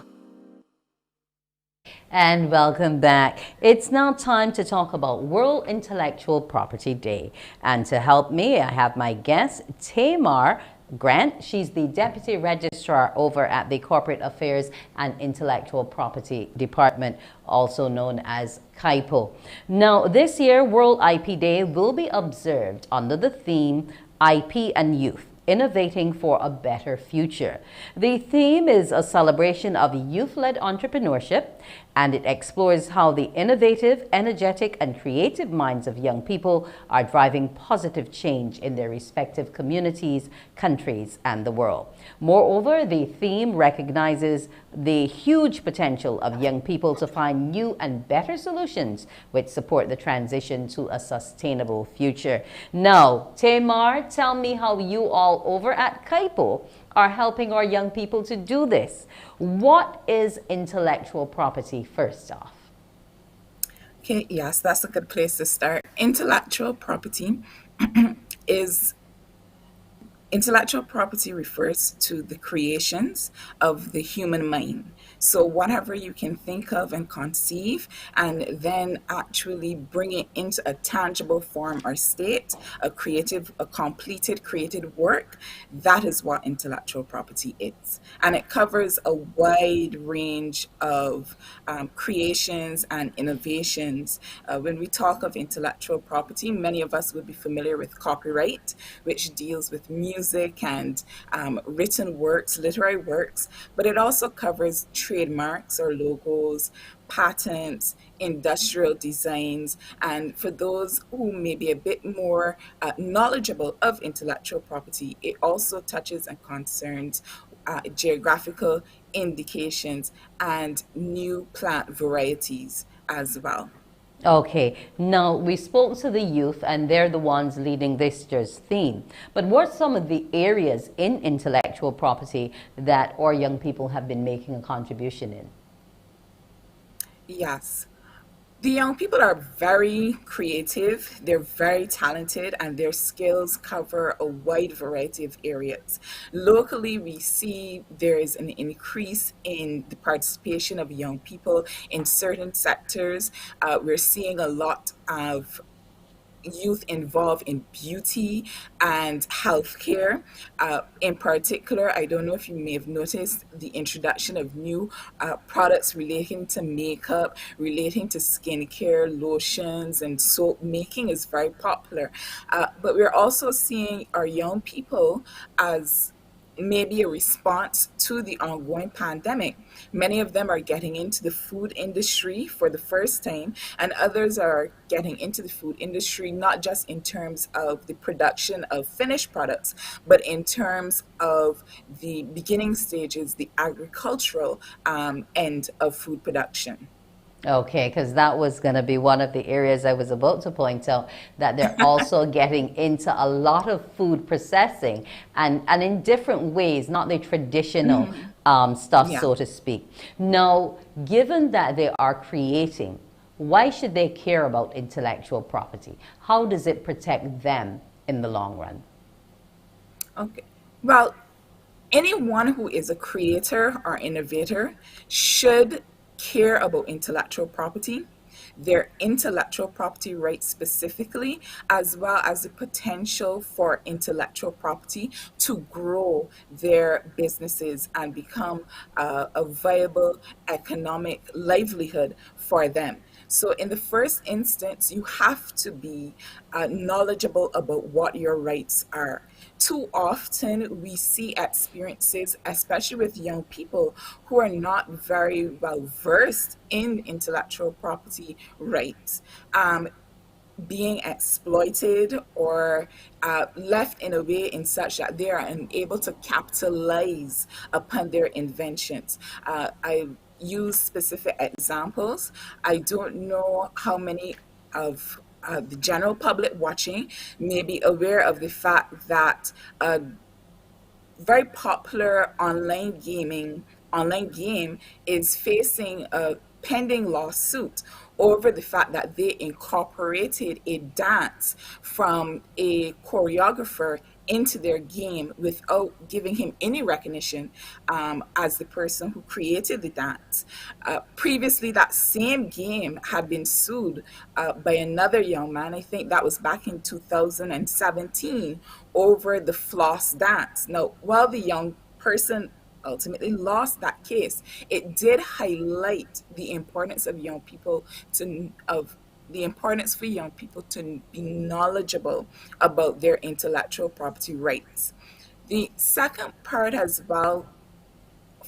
And welcome back. It's now time to talk about World Intellectual Property Day. And to help me, I have my guest, Tamar Grant. She's the Deputy Registrar over at the Corporate Affairs and Intellectual Property Department, also known as CAIPO. Now, this year, World IP Day will be observed under the theme IP and Youth, Innovating for a Better Future. The theme is a celebration of youth-led entrepreneurship, and it explores how the innovative, energetic, and creative minds of young people are driving positive change in their respective communities, countries, and the world. Moreover, the theme recognizes the huge potential of young people to find new and better solutions which support the transition to a sustainable future. Now, Tamar, tell me how you all over at CAIPO are helping our young people to do this. What is intellectual property, first off? Okay, yes, that's a good place to start. Intellectual property refers to the creations of the human mind. So whatever you can think of and conceive, and then actually bring it into a tangible form or state, a completed created work, that is what intellectual property is. And it covers a wide range of creations and innovations. When we talk of intellectual property, many of us would be familiar with copyright, which deals with music and written works, literary works, but it also covers trademarks or logos, patents, industrial designs, and for those who may be a bit more knowledgeable of intellectual property, it also touches and concerns geographical indications and new plant varieties as well. Okay, now we spoke to the youth and they're the ones leading this year's theme. But what are some of the areas in intellectual property that our young people have been making a contribution in? Yes. The young people are very creative, they're very talented, and their skills cover a wide variety of areas. Locally, we see there is an increase in the participation of young people in certain sectors. We're seeing a lot of youth involved in beauty and healthcare. In particular, I don't know if you may have noticed the introduction of new products relating to makeup, relating to skincare, lotions, and soap making is very popular. But we're also seeing our young people as maybe a response to the ongoing pandemic. Many of them are getting into the food industry for the first time, and others are getting into the food industry not just in terms of the production of finished products, but in terms of the beginning stages, the agricultural end of food production. Okay, because that was going to be one of the areas I was about to point out, that they're also getting into a lot of food processing and in different ways, not the traditional stuff, Yeah. so to speak. Now, given that they are creating, why should they care about intellectual property? How does it protect them in the long run? Okay. Well, anyone who is a creator or innovator should care about intellectual property, their intellectual property rights specifically, as well as the potential for intellectual property to grow their businesses and become a viable economic livelihood for them. So, in the first instance, you have to be knowledgeable about what your rights are. Too often, we see experiences, especially with young people who are not very well versed in intellectual property rights, being exploited or left in a way in such that they are unable to capitalize upon their inventions. I use specific examples. I don't know how many of the general public watching may be aware of the fact that very popular online game is facing a pending lawsuit over the fact that they incorporated a dance from a choreographer into their game without giving him any recognition as the person who created the dance. Previously, that same game had been sued by another young man. I think that was back in 2017 over the floss dance. Now, while the young person ultimately lost that case, it did highlight the importance of young people to of the importance for young people to be knowledgeable about their intellectual property rights. The second part as well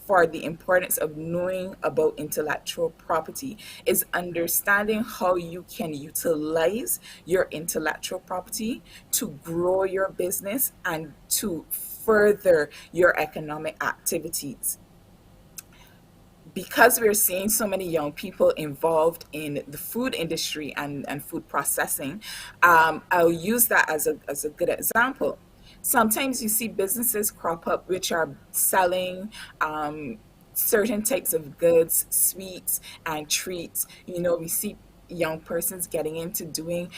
for the importance of knowing about intellectual property is understanding how you can utilize your intellectual property to grow your business and to further your economic activities. Because we're seeing so many young people involved in the food industry and food processing, I'll use that as a good example. Sometimes you see businesses crop up which are selling certain types of goods, sweets, and treats. You know, we see young persons getting into doing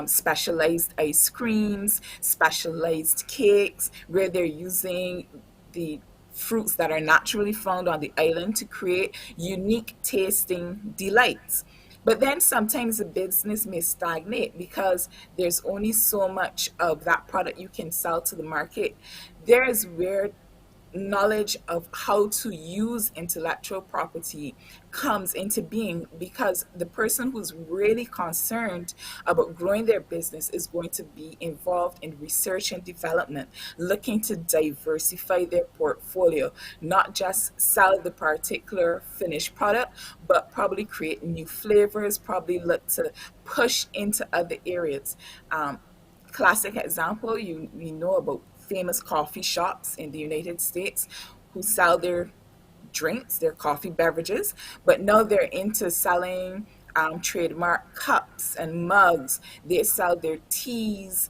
specialized ice creams, specialized cakes, where they're using the fruits that are naturally found on the island to create unique tasting delights. But then sometimes the business may stagnate because there's only so much of that product you can sell to the market. There is where knowledge of how to use intellectual property comes into being, because the person who's really concerned about growing their business is going to be involved in research and development, looking to diversify their portfolio, not just sell the particular finished product, but probably create new flavors, probably look to push into other areas. Classic example, we know about famous coffee shops in the United States who sell their drinks, their coffee beverages, but now they're into selling trademark cups and mugs. They sell their teas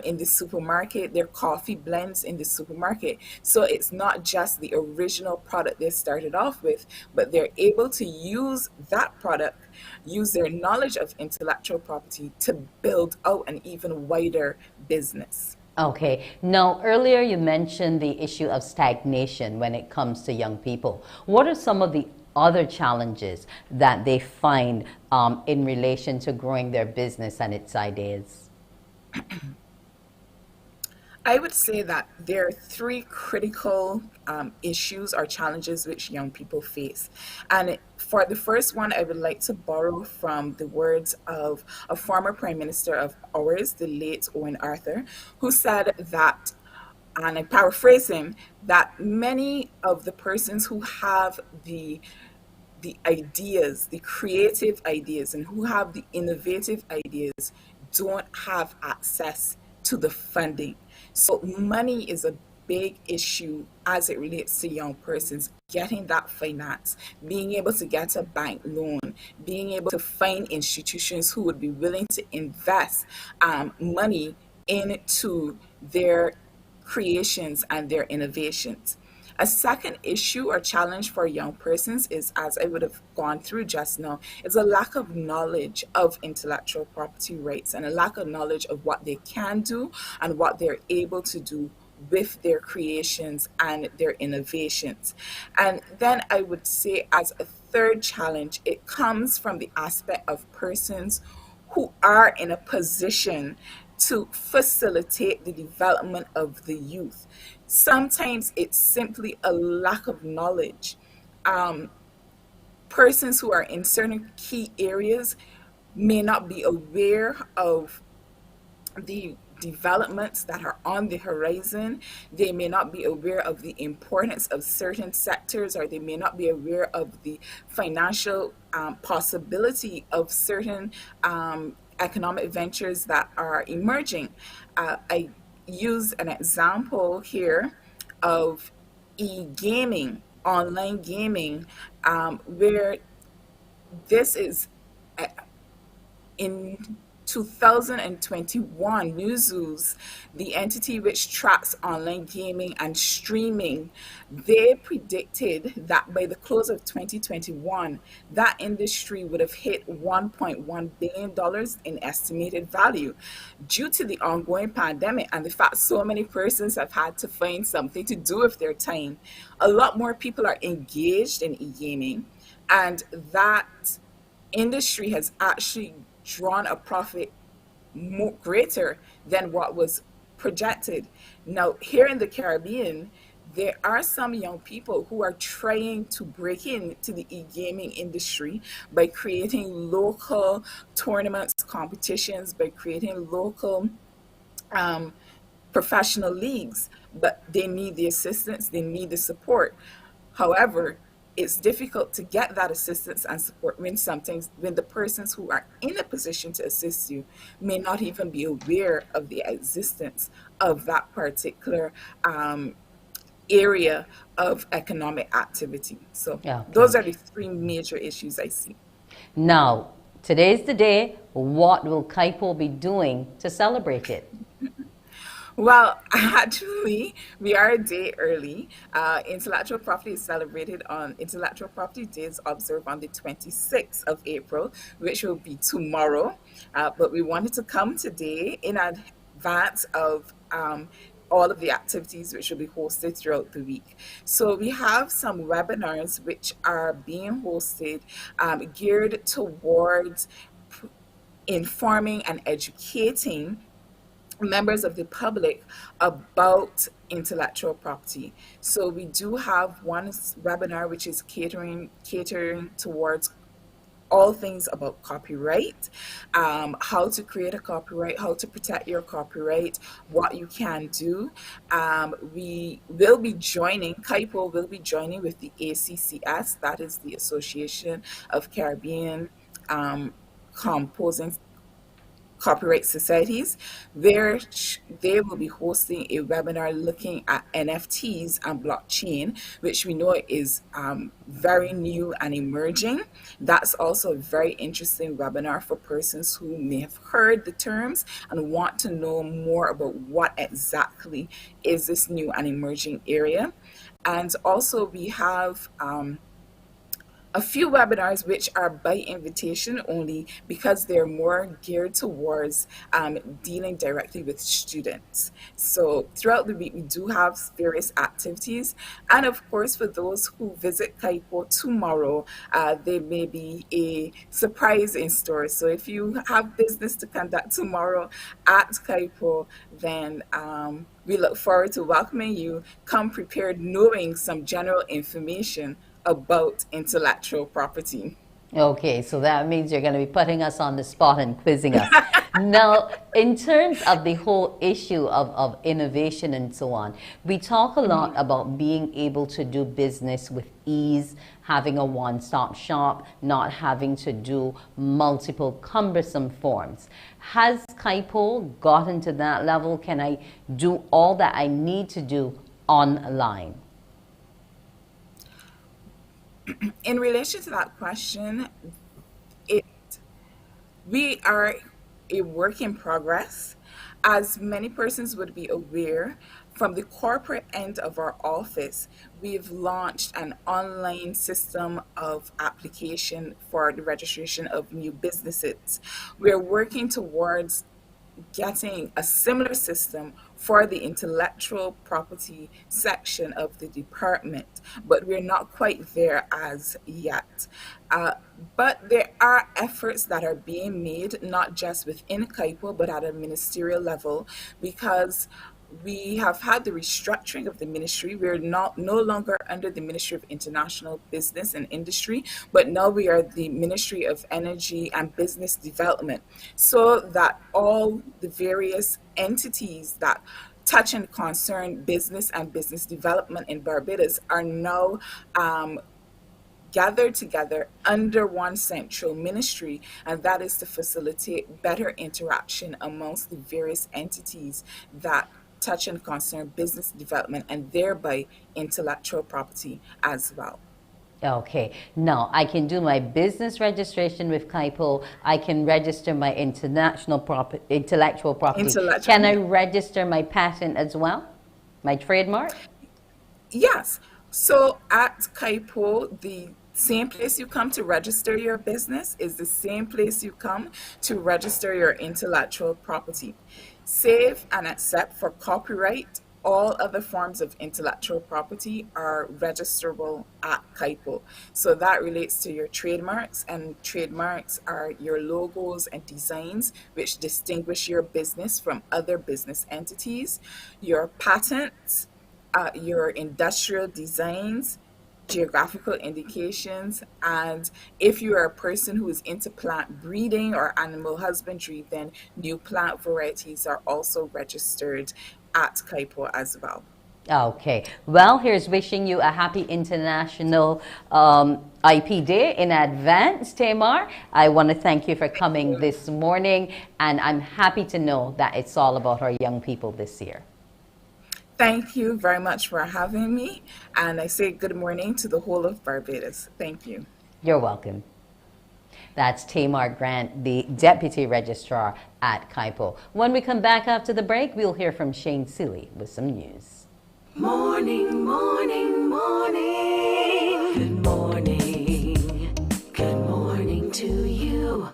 in the supermarket, their coffee blends in the supermarket. So it's not just the original product they started off with, but they're able to use that product, use their knowledge of intellectual property to build out an even wider business. Okay. Now, earlier you mentioned the issue of stagnation when it comes to young people. What are some of the other challenges that they find in relation to growing their business and its ideas? I would say that there are three critical issues or challenges which young people face. And for the first one, I would like to borrow from the words of a former prime minister of ours, the late Owen Arthur, who said that, and I paraphrase him, that many of the persons who have the ideas, the creative ideas, and who have the innovative ideas don't have access to the funding. So, money is a big issue as it relates to young persons getting that finance, being able to get a bank loan, being able to find institutions who would be willing to invest money into their creations and their innovations. A second issue or challenge for young persons is, as I would have gone through just now, is a lack of knowledge of intellectual property rights and a lack of knowledge of what they can do and what they're able to do with their creations and their innovations. And then I would say, as a third challenge, it comes from the aspect of persons who are in a position to facilitate the development of the youth. Sometimes it's simply a lack of knowledge. Persons who are in certain key areas may not be aware of the developments that are on the horizon. They may not be aware of the importance of certain sectors, or they may not be aware of the financial possibility of certain economic ventures that are emerging. I use an example here of e-gaming, online gaming, where this is in 2021, Newzoo's, the entity which tracks online gaming and streaming, they predicted that by the close of 2021, that industry would have hit $1.1 billion in estimated value. Due to the ongoing pandemic and the fact so many persons have had to find something to do with their time, a lot more people are engaged in e-gaming, and that industry has actually drawn a profit more greater than what was projected. Now, here in the Caribbean, there are some young people who are trying to break into the e-gaming industry by creating local tournaments, competitions, by creating local professional leagues, but they need the assistance, they need the support. However, it's difficult to get that assistance and support when the persons who are in a position to assist you may not even be aware of the existence of that particular area of economic activity. So those are the three major issues I see. Now, today's the day. What will CARICOM be doing to celebrate it? Well, actually, we are a day early. Intellectual property is celebrated on Intellectual Property Days, observed on the 26th of April, which will be tomorrow. But we wanted to come today in advance of all of the activities which will be hosted throughout the week. So we have some webinars which are being hosted geared towards informing and educating members of the public about intellectual property. So we do have one webinar which is catering towards all things about copyright, how to create a copyright, how to protect your copyright, what you can do. We will be joining, CARICOM will be joining with the ACCS, that is the Association of Caribbean Composing Copyright Societies. They will be hosting a webinar looking at NFTs and blockchain, which we know is very new and emerging. That's also a very interesting webinar for persons who may have heard the terms and want to know more about what exactly is this new and emerging area. And also we have a few webinars which are by invitation only because they're more geared towards dealing directly with students. So throughout the week, we do have various activities. And of course, for those who visit CARICOM tomorrow, there may be a surprise in store. So if you have business to conduct tomorrow at CARICOM, then we look forward to welcoming you. Come prepared knowing some general information about intellectual property. Okay, so that means you're going to be putting us on the spot and quizzing us. Now, in terms of the whole issue of innovation and so on, we talk a lot about being able to do business with ease, having a one-stop shop, not having to do multiple cumbersome forms. Has CARICOM gotten to that level? Can I do all that I need to do online? In relation to that question, we are a work in progress. As many persons would be aware, from the corporate end of our office, we've launched an online system of application for the registration of new businesses. We're working towards getting a similar system for the intellectual property section of the department, but we're not quite there as yet. But there are efforts that are being made, not just within CARICOM, but at a ministerial level, because we have had the restructuring of the ministry. We're no longer under the Ministry of International Business and Industry, but now we are the Ministry of Energy and Business Development, so that all the various entities that touch and concern business and business development in Barbados are now gathered together under one central ministry, and that is to facilitate better interaction amongst the various entities that touch and concern business development and thereby intellectual property as well. Okay, now I can do my business registration with CARICOM. I can register my intellectual property. Can I register my patent as well? My trademark? Yes. So at CARICOM, the same place you come to register your business is the same place you come to register your intellectual property. Save and accept for copyright. All other forms of intellectual property are registerable at CARICOM. So that relates to your trademarks, and trademarks are your logos and designs which distinguish your business from other business entities. Your patents, your industrial designs, geographical indications, and if you are a person who is into plant breeding or animal husbandry, then new plant varieties are also registered at CARICOM as well. Okay, well, here's wishing you a happy International IP Day in advance, Tamar. I want to thank you for coming this morning, and I'm happy to know that it's all about our young people this year. Thank you very much for having me, and I say good morning to the whole of Barbados. Thank you. You're welcome. That's Tamar Grant, the Deputy Registrar at CARICOM. When we come back after the break, we'll hear from Shane Seeley with some news. Morning, morning, morning. Good morning. Good morning to you.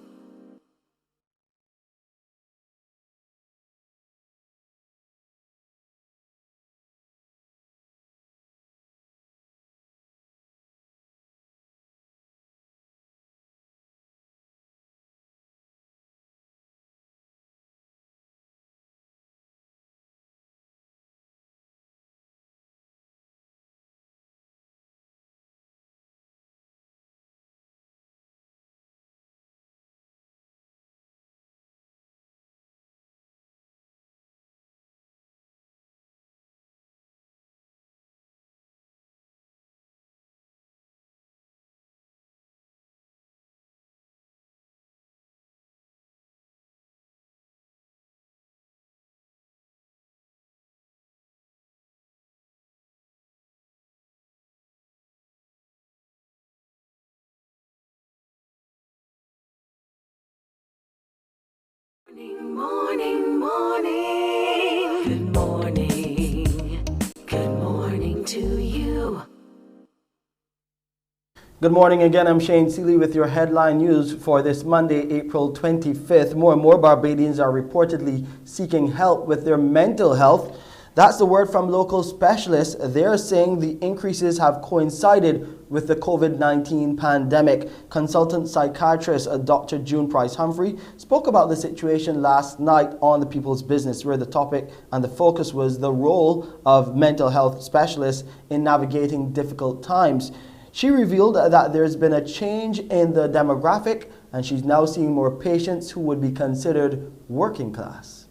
Morning, morning, morning. Good morning. Good morning to you. Good morning again. I'm Shane Seeley with your headline news for this Monday, April 25th. More and more Barbadians are reportedly seeking help with their mental health. That's the word from local specialists. They're saying the increases have coincided with the COVID-19 pandemic. Consultant psychiatrist Dr. June Price Humphrey spoke about the situation last night on The People's Business, where the topic and the focus was the role of mental health specialists in navigating difficult times. She revealed that there's been a change in the demographic, and she's now seeing more patients who would be considered working class.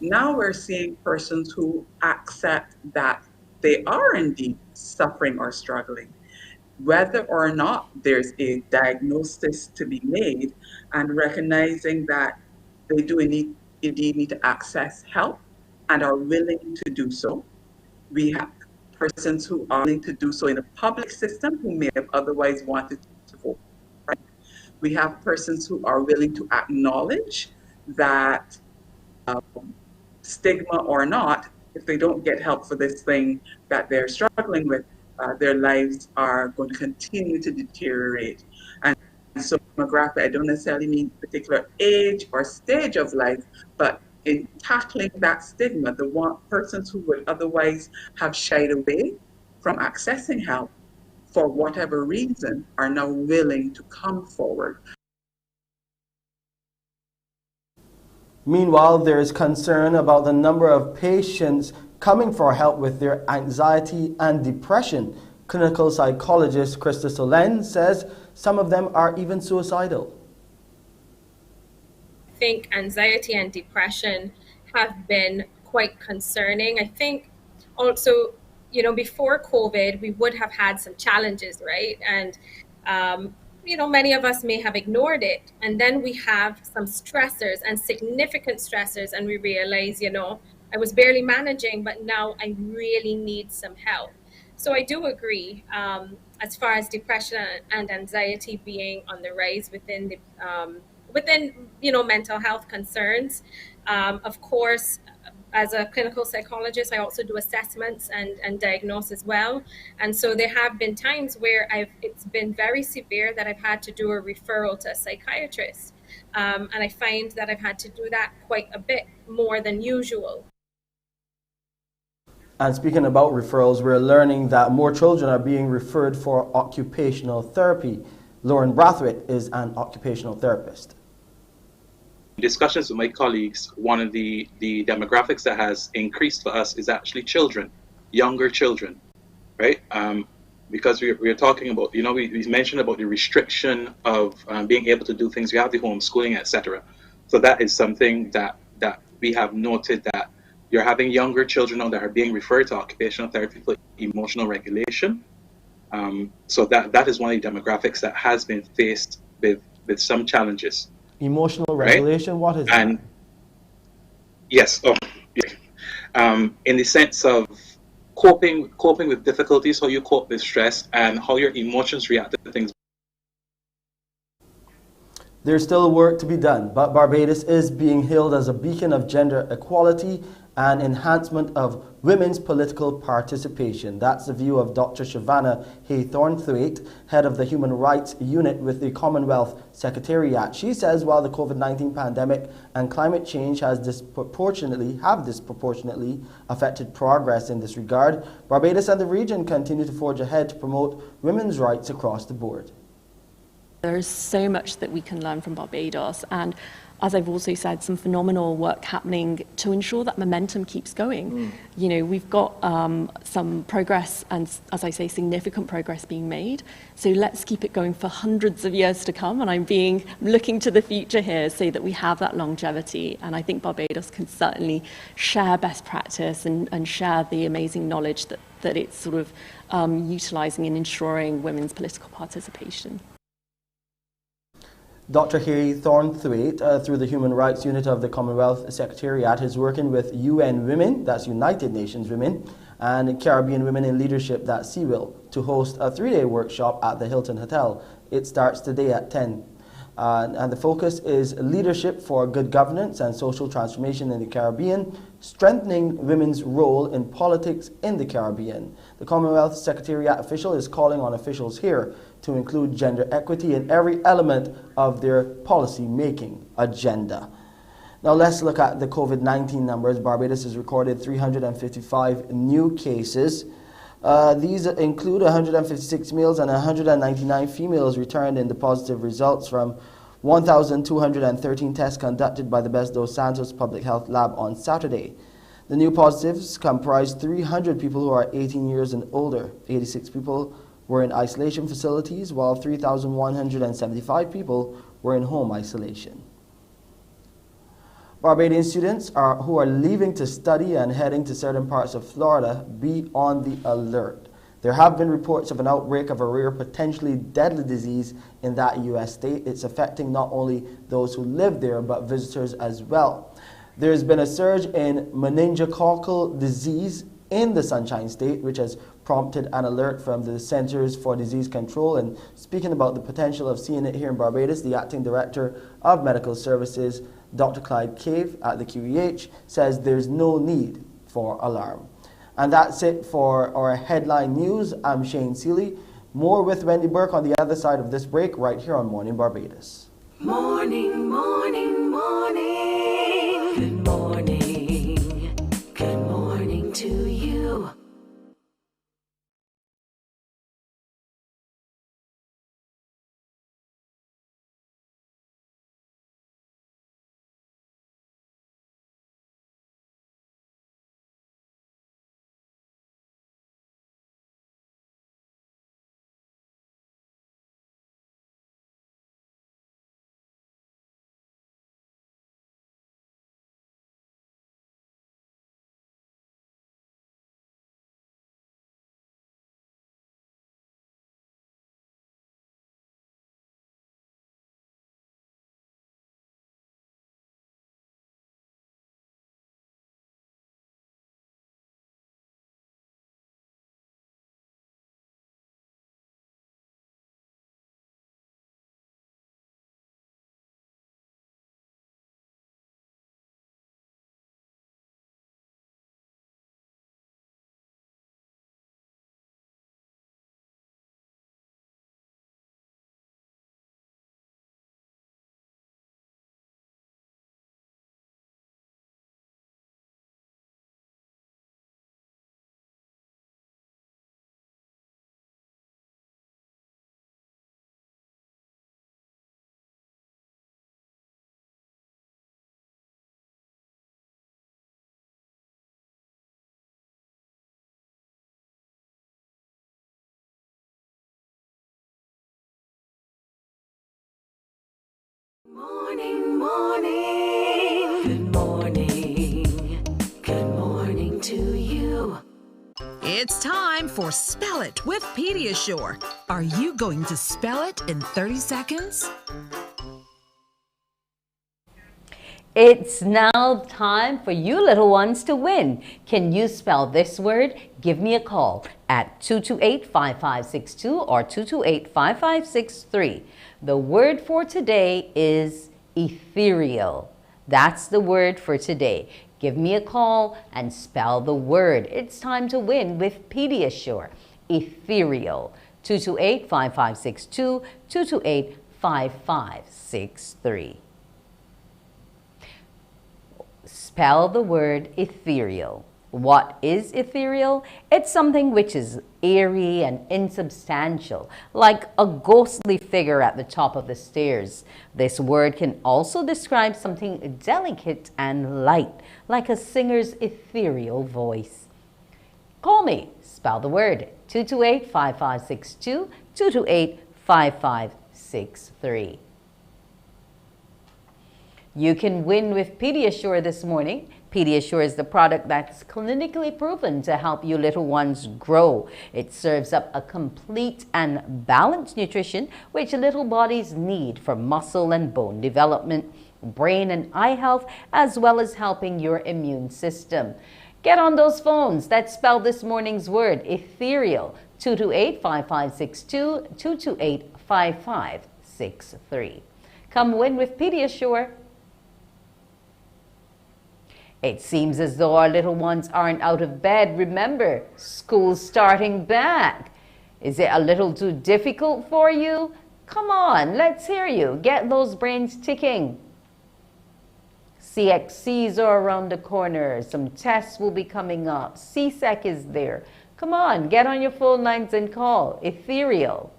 Now we're seeing persons who accept that they are indeed suffering or struggling, whether or not there's a diagnosis to be made, and recognizing that they do indeed need to access help and are willing to do so. We have persons who are willing to do so in a public system who may have otherwise wanted to vote. Right? We have persons who are willing to acknowledge that stigma or not, if they don't get help for this thing that they're struggling with, their lives are going to continue to deteriorate. And so demographic, I don't necessarily mean particular age or stage of life, but in tackling that stigma, the persons who would otherwise have shied away from accessing help for whatever reason are now willing to come forward. Meanwhile, there is concern about the number of patients coming for help with their anxiety and depression. Clinical psychologist Krista Solen says some of them are even suicidal. I think anxiety and depression have been quite concerning. I think also, before COVID, we would have had some challenges, right? And many of us may have ignored it. And then we have some stressors and significant stressors, and we realize, I was barely managing, but now I really need some help. So I do agree, as far as depression and anxiety being on the rise within mental health concerns. Of course, as a clinical psychologist, I also do assessments and diagnose as well. And so there have been times where it's been very severe that I've had to do a referral to a psychiatrist. And I find that I've had to do that quite a bit more than usual. And speaking about referrals, we're learning that more children are being referred for occupational therapy. Lauren Brathwaite is an occupational therapist. Discussions with my colleagues, one of the demographics that has increased for us is actually children, younger children, right? Because we're talking about, we mentioned about the restriction of being able to do things. We have the homeschooling, etc. So that is something that we have noted, that you're having younger children now that are being referred to occupational therapy for emotional regulation. So that is one of the demographics that has been faced with some challenges. Emotional regulation, right? What is that? Yes, in the sense of coping with difficulties, how you cope with stress, and how your emotions react to things. There's still work to be done, but Barbados is being hailed as a beacon of gender equality and enhancement of women's political participation. That's the view of Dr. Shavannah Hay-Thornthwaite, head of the Human Rights Unit with the Commonwealth Secretariat. She says while the COVID-19 pandemic and climate change have disproportionately affected progress in this regard, Barbados and the region continue to forge ahead to promote women's rights across the board. There is so much that we can learn from Barbados, and as I've also said, some phenomenal work happening to ensure that momentum keeps going. We've got some progress, and as I say, significant progress being made. So let's keep it going for hundreds of years to come. And I'm looking to the future here so that we have that longevity. And I think Barbados can certainly share best practice and share the amazing knowledge that it's sort of utilizing in ensuring women's political participation. Dr. Hay-Thornthwaite, through the Human Rights Unit of the Commonwealth Secretariat, is working with UN Women, that's United Nations Women, and Caribbean Women in Leadership, that's CWIL, to host a 3-day workshop at the Hilton Hotel. It starts today at 10. And the focus is leadership for good governance and social transformation in the Caribbean, strengthening women's role in politics in the Caribbean. The Commonwealth Secretariat official is calling on officials here to include gender equity in every element of their policy-making agenda. Now let's look at the COVID-19 numbers. Barbados has recorded 355 new cases. These include 156 males and 199 females returned in the positive results from 1,213 tests conducted by the Best dos Santos Public Health Lab on Saturday. The new positives comprise 300 people who are 18 years and older. 86 people were in isolation facilities, while 3,175 people were in home isolation. Barbadian students who are leaving to study and heading to certain parts of Florida, be on the alert. There have been reports of an outbreak of a rare, potentially deadly disease in that U.S. state. It's affecting not only those who live there, but visitors as well. There's been a surge in meningococcal disease in the Sunshine State, which has prompted an alert from the Centers for Disease Control. And speaking about the potential of seeing it here in Barbados, the Acting Director of Medical Services, Dr. Clyde Cave at the QEH, says there's no need for alarm. And that's it for our headline news. I'm Shane Seeley. More with Wendy Burke on the other side of this break right here on Morning Barbados. Morning, morning, morning. Good morning. Good morning to you. Morning, morning. Good morning. Good morning to you. It's time for Spell It with Pediasure. Are you going to spell it in 30 seconds? It's now time for you little ones to win. Can you spell this word? Give me a call at 228-5562 or 228-5563. The word for today is ethereal. That's the word for today. Give me a call and spell the word. It's time to win with Pediasure. Ethereal. 228-5562, 228-5563. Spell the word ethereal. What is ethereal? It's something which is airy and insubstantial, like a ghostly figure at the top of the stairs. This word can also describe something delicate and light, like a singer's ethereal voice. Call me. Spell the word. 228-5562, 228-5563. You can win with Pediasure this morning. Pediasure is the product that's clinically proven to help you little ones grow. It serves up a complete and balanced nutrition which little bodies need for muscle and bone development, brain and eye health, as well as helping your immune system. Get on those phones that spell this morning's word, ethereal, 228-5562, 228-5563. Come win with Pediasure. It seems as though our little ones aren't out of bed. Remember, school's starting back. Is it a little too difficult for you? Come on, let's hear you. Get those brains ticking. CXCs are around the corner. Some tests will be coming up. CSEC is there. Come on, get on your phone lines and call. Ethereal.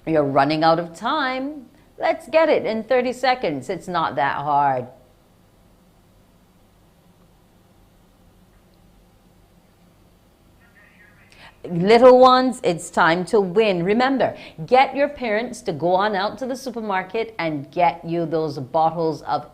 You're running out of time. Let's get it in 30 seconds. It's not that hard. Little ones, it's time to win. Remember, get your parents to go on out to the supermarket and get you those bottles of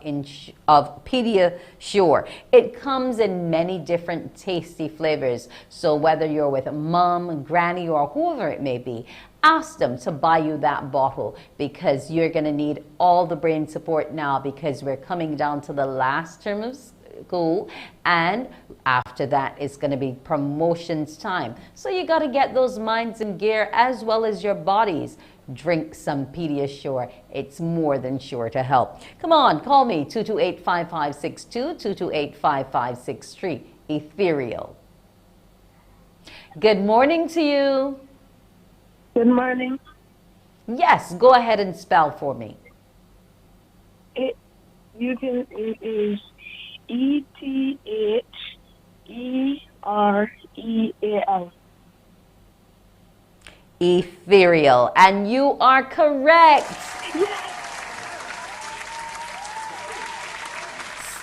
Pediasure. It comes in many different tasty flavors. So whether you're with mom, granny, or whoever it may be, ask them to buy you that bottle because you're going to need all the brain support now because we're coming down to the last term of school, and after that it's going to be promotions time. So you got to get those minds in gear as well as your bodies. Drink some Pediasure. It's more than sure to help. Come on, call me 228-5562, 228-5563. Ethereal. Good morning to you. Good morning. Yes, go ahead and spell for me. It is ETHEREAL. Ethereal. And you are correct. Yes.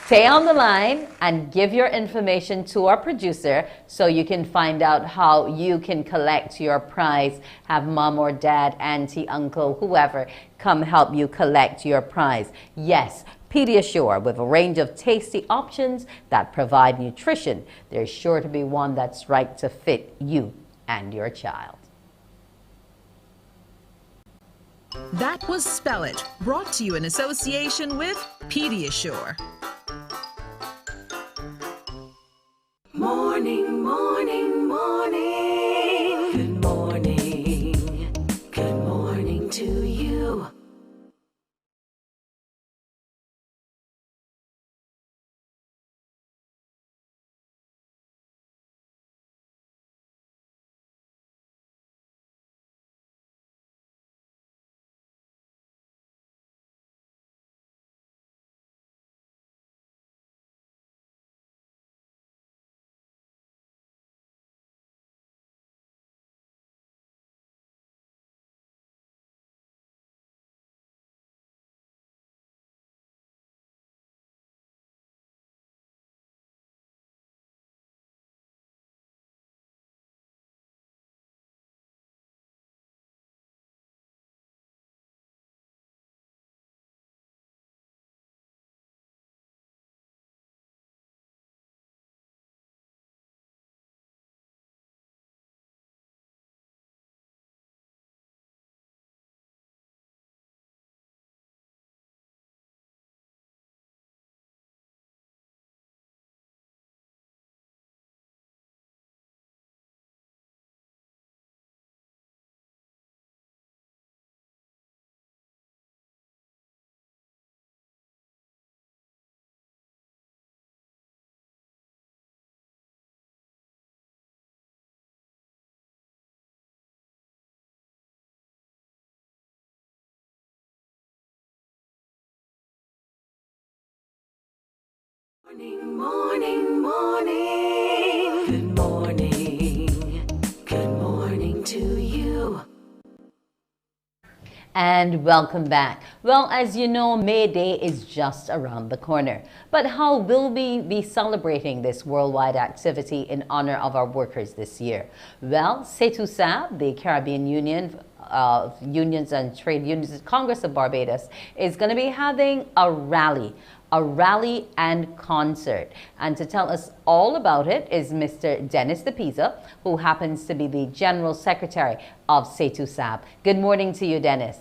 Stay on the line and give your information to our producer so you can find out how you can collect your prize. Have mom or dad, auntie, uncle, whoever come help you collect your prize. Yes, Pediasure, with a range of tasty options that provide nutrition. There's sure to be one that's right to fit you and your child. That was Spell It, brought to you in association with Pediasure. Morning, morning, morning. Good morning. Good morning to you. Morning, morning, morning. Good morning. Good morning to you. And welcome back. Well, as you know, May Day is just around the corner. But how will we be celebrating this worldwide activity in honor of our workers this year? Well, CETUSAB, the Caribbean Union of Unions and Trade Unions Congress of Barbados, is going to be having a rally and concert. And to tell us all about it is Mr. Dennis De Pisa, who happens to be the General Secretary of CETUSAB. Good morning to you, Dennis.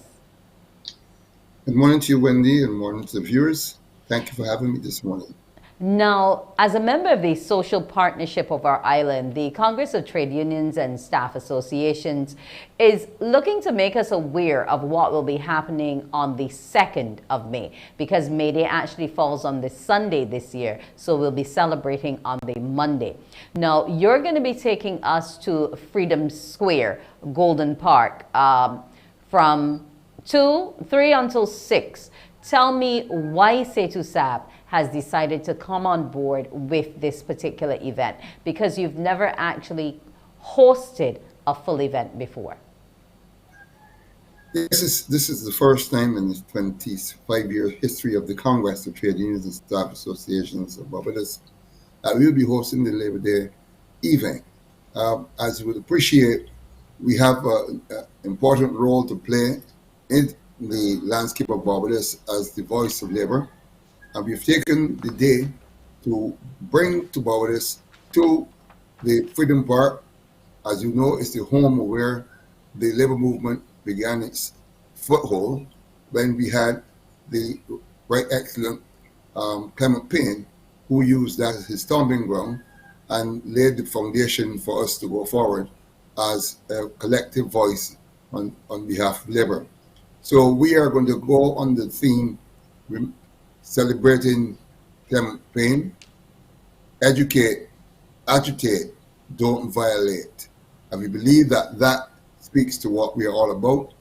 Good morning to you, Wendy, and morning to the viewers. Thank you for having me this morning. Now, as a member of the social partnership of our island, the Congress of Trade Unions and Staff Associations is looking to make us aware of what will be happening on the 2nd of May, because May Day actually falls on the Sunday this year, so we'll be celebrating on the Monday. Now, you're going to be taking us to Freedom Square, Golden Park, from 3 until 6. Tell me why Setusab has decided to come on board with this particular event, because you've never actually hosted a full event before. This is the first time in the 25-year history of the Congress of Trade Unions and Staff Associations of Barbados that we'll be hosting the Labor Day event. As you would appreciate, we have an important role to play in the landscape of Barbados as the voice of labor. And we've taken the day to bring to Barbados to the Freedom Park. As you know, it's the home where the labor movement began its foothold when we had the right excellent Clement Payne, who used that as his stomping ground and laid the foundation for us to go forward as a collective voice on behalf of labor. So we are going to go on the theme celebrating Clement Payne: educate, agitate, don't violate. And we believe that that speaks to what we are all about,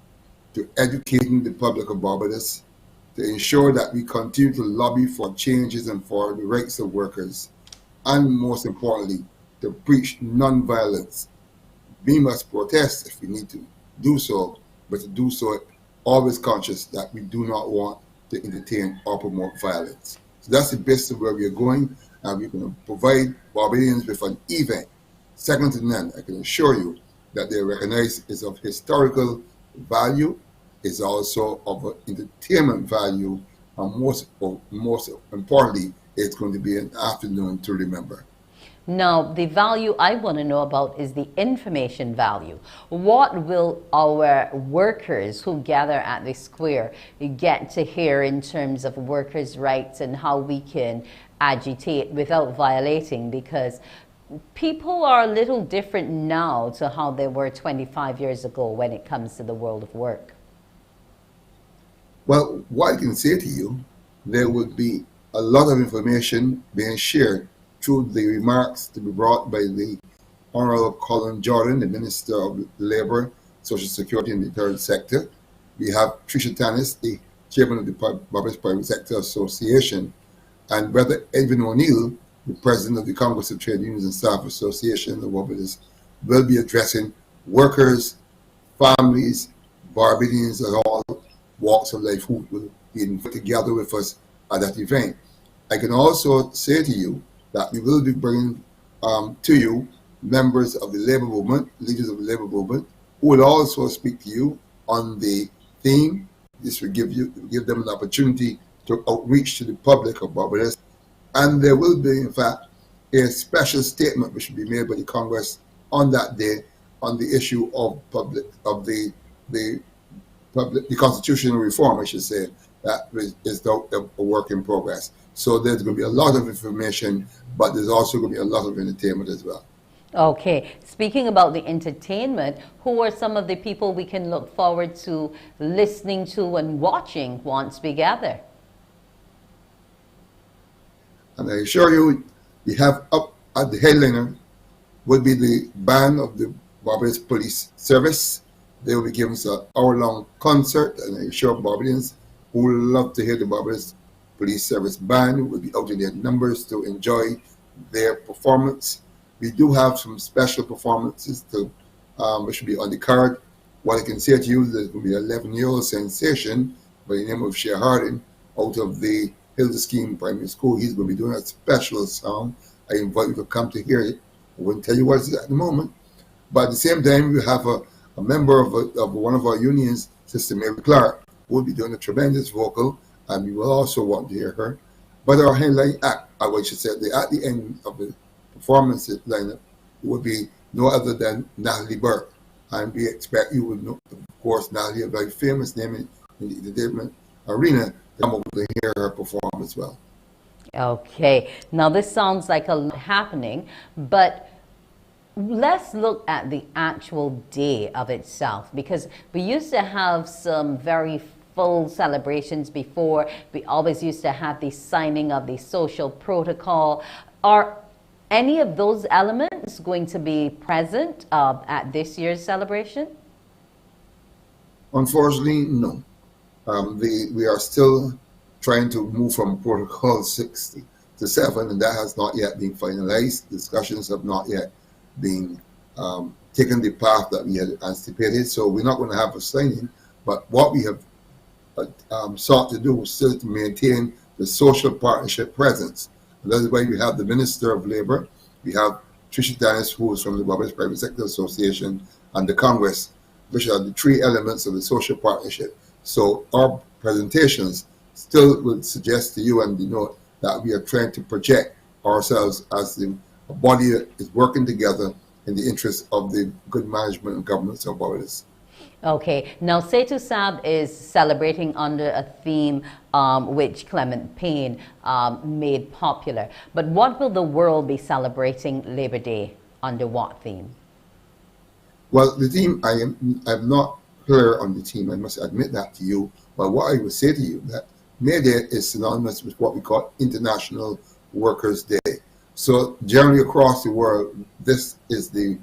to educating the public of Barbados, to ensure that we continue to lobby for changes and for the rights of workers, and most importantly, to preach non-violence. We must protest if we need to do so, but to do so always conscious that we do not want to entertain or promote violence. So that's the basis of where we are going, and we're going to provide Barbadians with an event second to none. I can assure you that they recognize is of historical value, is also of entertainment value, and most importantly, it's going to be an afternoon to remember. Now, the value I want to know about is the information value. What will our workers who gather at the square get to hear in terms of workers' rights and how we can agitate without violating? Because people are a little different now to how they were 25 years ago when it comes to the world of work. Well, what I can say to you, there would be a lot of information being shared through the remarks to be brought by the Honorable Colin Jordan, the Minister of Labour, Social Security and the Third Sector. We have Tricia Tannis, the Chairman of the Barbados Private Sector Association, and Brother Edwin O'Neill, the President of the Congress of Trade Unions and Staff Association of Barbados, will be addressing workers, families, Barbadians at all walks of life who will be invited together with us at that event. I can also say to you that we will be bringing to you members of the labor movement, leaders of the labor movement, who will also speak to you on the theme. This will give them an opportunity to outreach to the public of Barbados. And there will be, in fact, a special statement which will be made by the Congress on that day on the issue of the constitutional reform, I should say, that is a work in progress. So there's going to be a lot of information, but there's also going to be a lot of entertainment as well. Okay, speaking about the entertainment, who are some of the people we can look forward to listening to and watching once we gather? And I assure you, we have up at the headliner will be the band of the Barbados Police Service. They will be giving us an hour-long concert, and I assure Barbadians who would love to hear the Barbados Police Service Band will be out in their numbers to enjoy their performance. We do have some special performances which will be on the card. What I can say to you is there's going to be an 11-year-old sensation by the name of Shea Harding out of the Hilda Scheme Primary School. He's going to be doing a special song. I invite you to come to hear it. I wouldn't tell you what it is at the moment. But at the same time, we have a member of one of our unions, Sister Mary Clark, who will be doing a tremendous vocal, and we will also want to hear her. But our headline act, I should say, at the end of the performance lineup would be no other than Natalie Burke. And we expect you would know, of course, Natalie, a very famous name in the entertainment arena, to come over to hear her perform as well. Okay, now this sounds like a lot happening, but let's look at the actual day of itself, because we used to have some very full celebrations before. We always used to have the signing of the social protocol. Are any of those elements going to be present at this year's celebration? Unfortunately, no. We are still trying to move from Protocol 60 to 7, and that has not yet been finalized. Discussions have not yet been taken the path that we had anticipated. So we're not going to have a signing, but what we have sought to do is still to maintain the social partnership presence. And that's why we have the Minister of Labor, we have Tricia Dennis, who is from the Barbados Private Sector Association, and the Congress, which are the three elements of the social partnership. So our presentations still would suggest to you and denote that we are trying to project ourselves as a body that is working together in the interest of the good management and governance of Barbados. Okay, now Setu Sab is celebrating under a theme which Clement Payne made popular. But what will the world be celebrating Labor Day under what theme? Well, the theme, I'm not clear on the theme, I must admit that to you. But what I would say to you that May Day is synonymous with what we call International Workers' Day. So generally across the world, this is the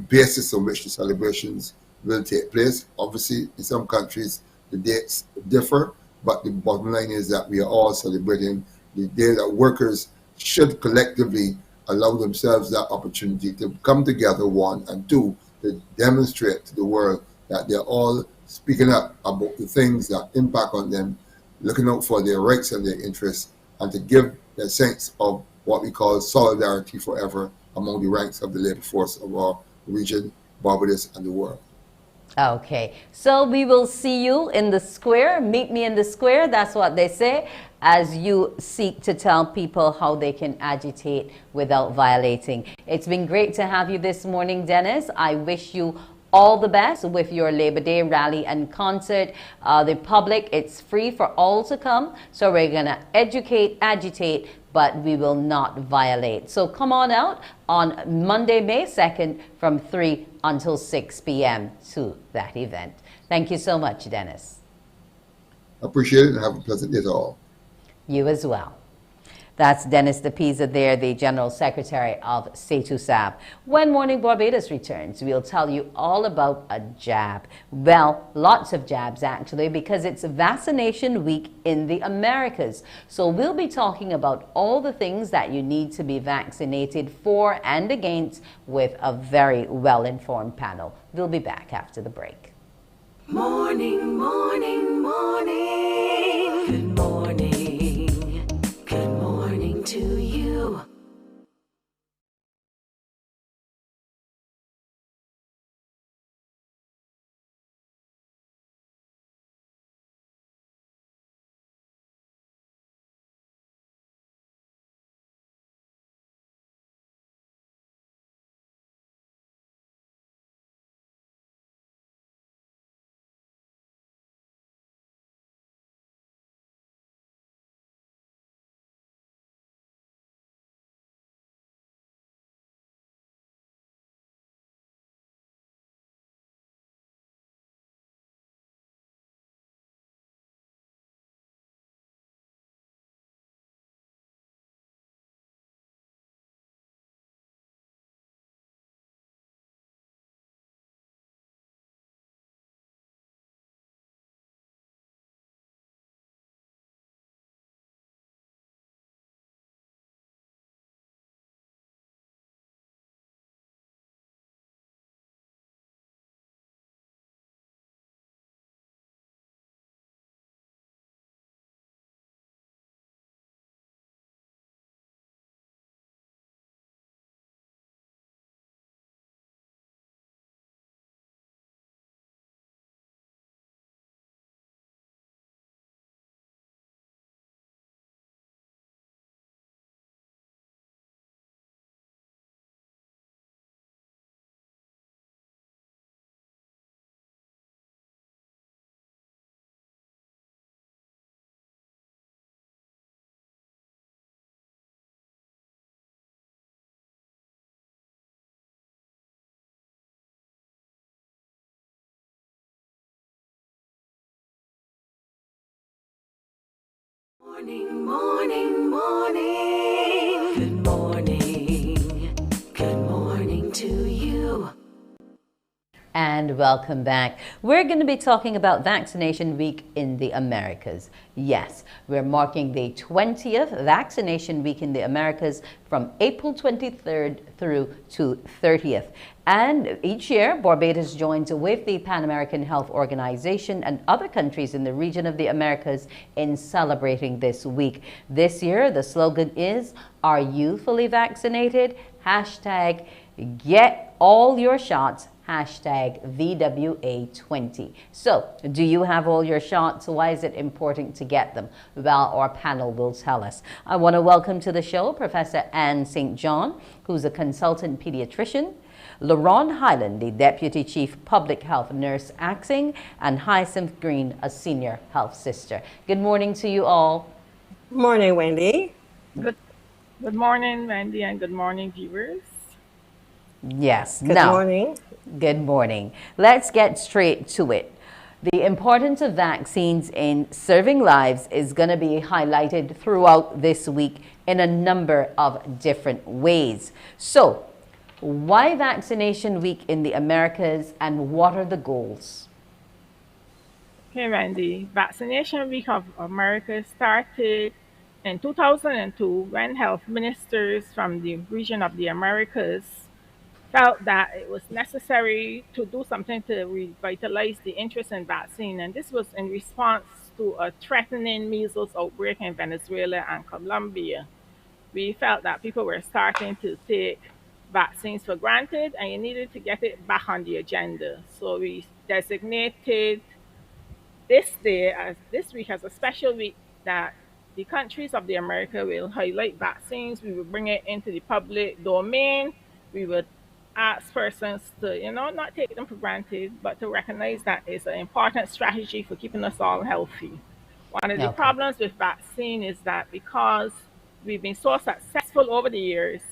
basis on which the celebrations will take place. Obviously, in some countries, the dates differ, but the bottom line is that we are all celebrating the day that workers should collectively allow themselves that opportunity to come together, one, and two, to demonstrate to the world that they're all speaking up about the things that impact on them, looking out for their rights and their interests, and to give a sense of what we call solidarity forever among the ranks of the labor force of our region, Barbados, and the world. Okay, so we will see you in the square. Meet me in the square, that's what they say, as you seek to tell people how they can agitate without violating. It's been great to have you this morning, Dennis. I wish you all the best with your Labor Day rally and concert. The public, it's free for all to come, so we're going to educate, agitate, but we will not violate. So come on out on Monday, May 2nd from 3 until 6 p.m. to that event. Thank you so much, Dennis. Appreciate it and have a pleasant day to all. You as well. That's Dennis DePisa there, the General Secretary of Setu Sab. When Morning Barbados returns, we'll tell you all about a jab. Well, lots of jabs actually, because it's Vaccination Week in the Americas. So we'll be talking about all the things that you need to be vaccinated for and against with a very well-informed panel. We'll be back after the break. Morning, morning, morning. Good morning. Good morning to you. Morning, morning, morning. Good morning. Good morning to you. And welcome back. We're going to be talking about Vaccination Week in the Americas. Yes, we're marking the 20th Vaccination Week in the Americas from April 23rd through to 30th. And each year, Barbados joins with the Pan American Health Organization and other countries in the region of the Americas in celebrating this week. This year, the slogan is, "Are you fully vaccinated?" Hashtag get all your shots. Hashtag VWA20. So, do you have all your shots? Why is it important to get them? Well, our panel will tell us. I want to welcome to the show Professor Anne St. John, who's a consultant pediatrician, LaRon Highland, the Deputy Chief Public Health Nurse Acting, and Hyacinth Green, a Senior Health Sister. Good morning to you all. Morning, Wendy. Good morning, Wendy, and good morning, viewers. Yes. Good morning. Good morning. Let's get straight to it. The importance of vaccines in serving lives is going to be highlighted throughout this week in a number of different ways. So, why Vaccination Week in the Americas, and what are the goals? Okay, Wendy. Vaccination Week of America started in 2002 when health ministers from the region of the Americas felt that it was necessary to do something to revitalize the interest in vaccine. And this was in response to a threatening measles outbreak in Venezuela and Colombia. We felt that people were starting to take vaccines for granted and you needed to get it back on the agenda. So we designated this week as a special week that the countries of the America will highlight vaccines. We will bring it into the public domain. We would ask persons to, not take them for granted, but to recognize that it's an important strategy for keeping us all healthy. One of the problems with vaccine is that because we've been so successful over the years,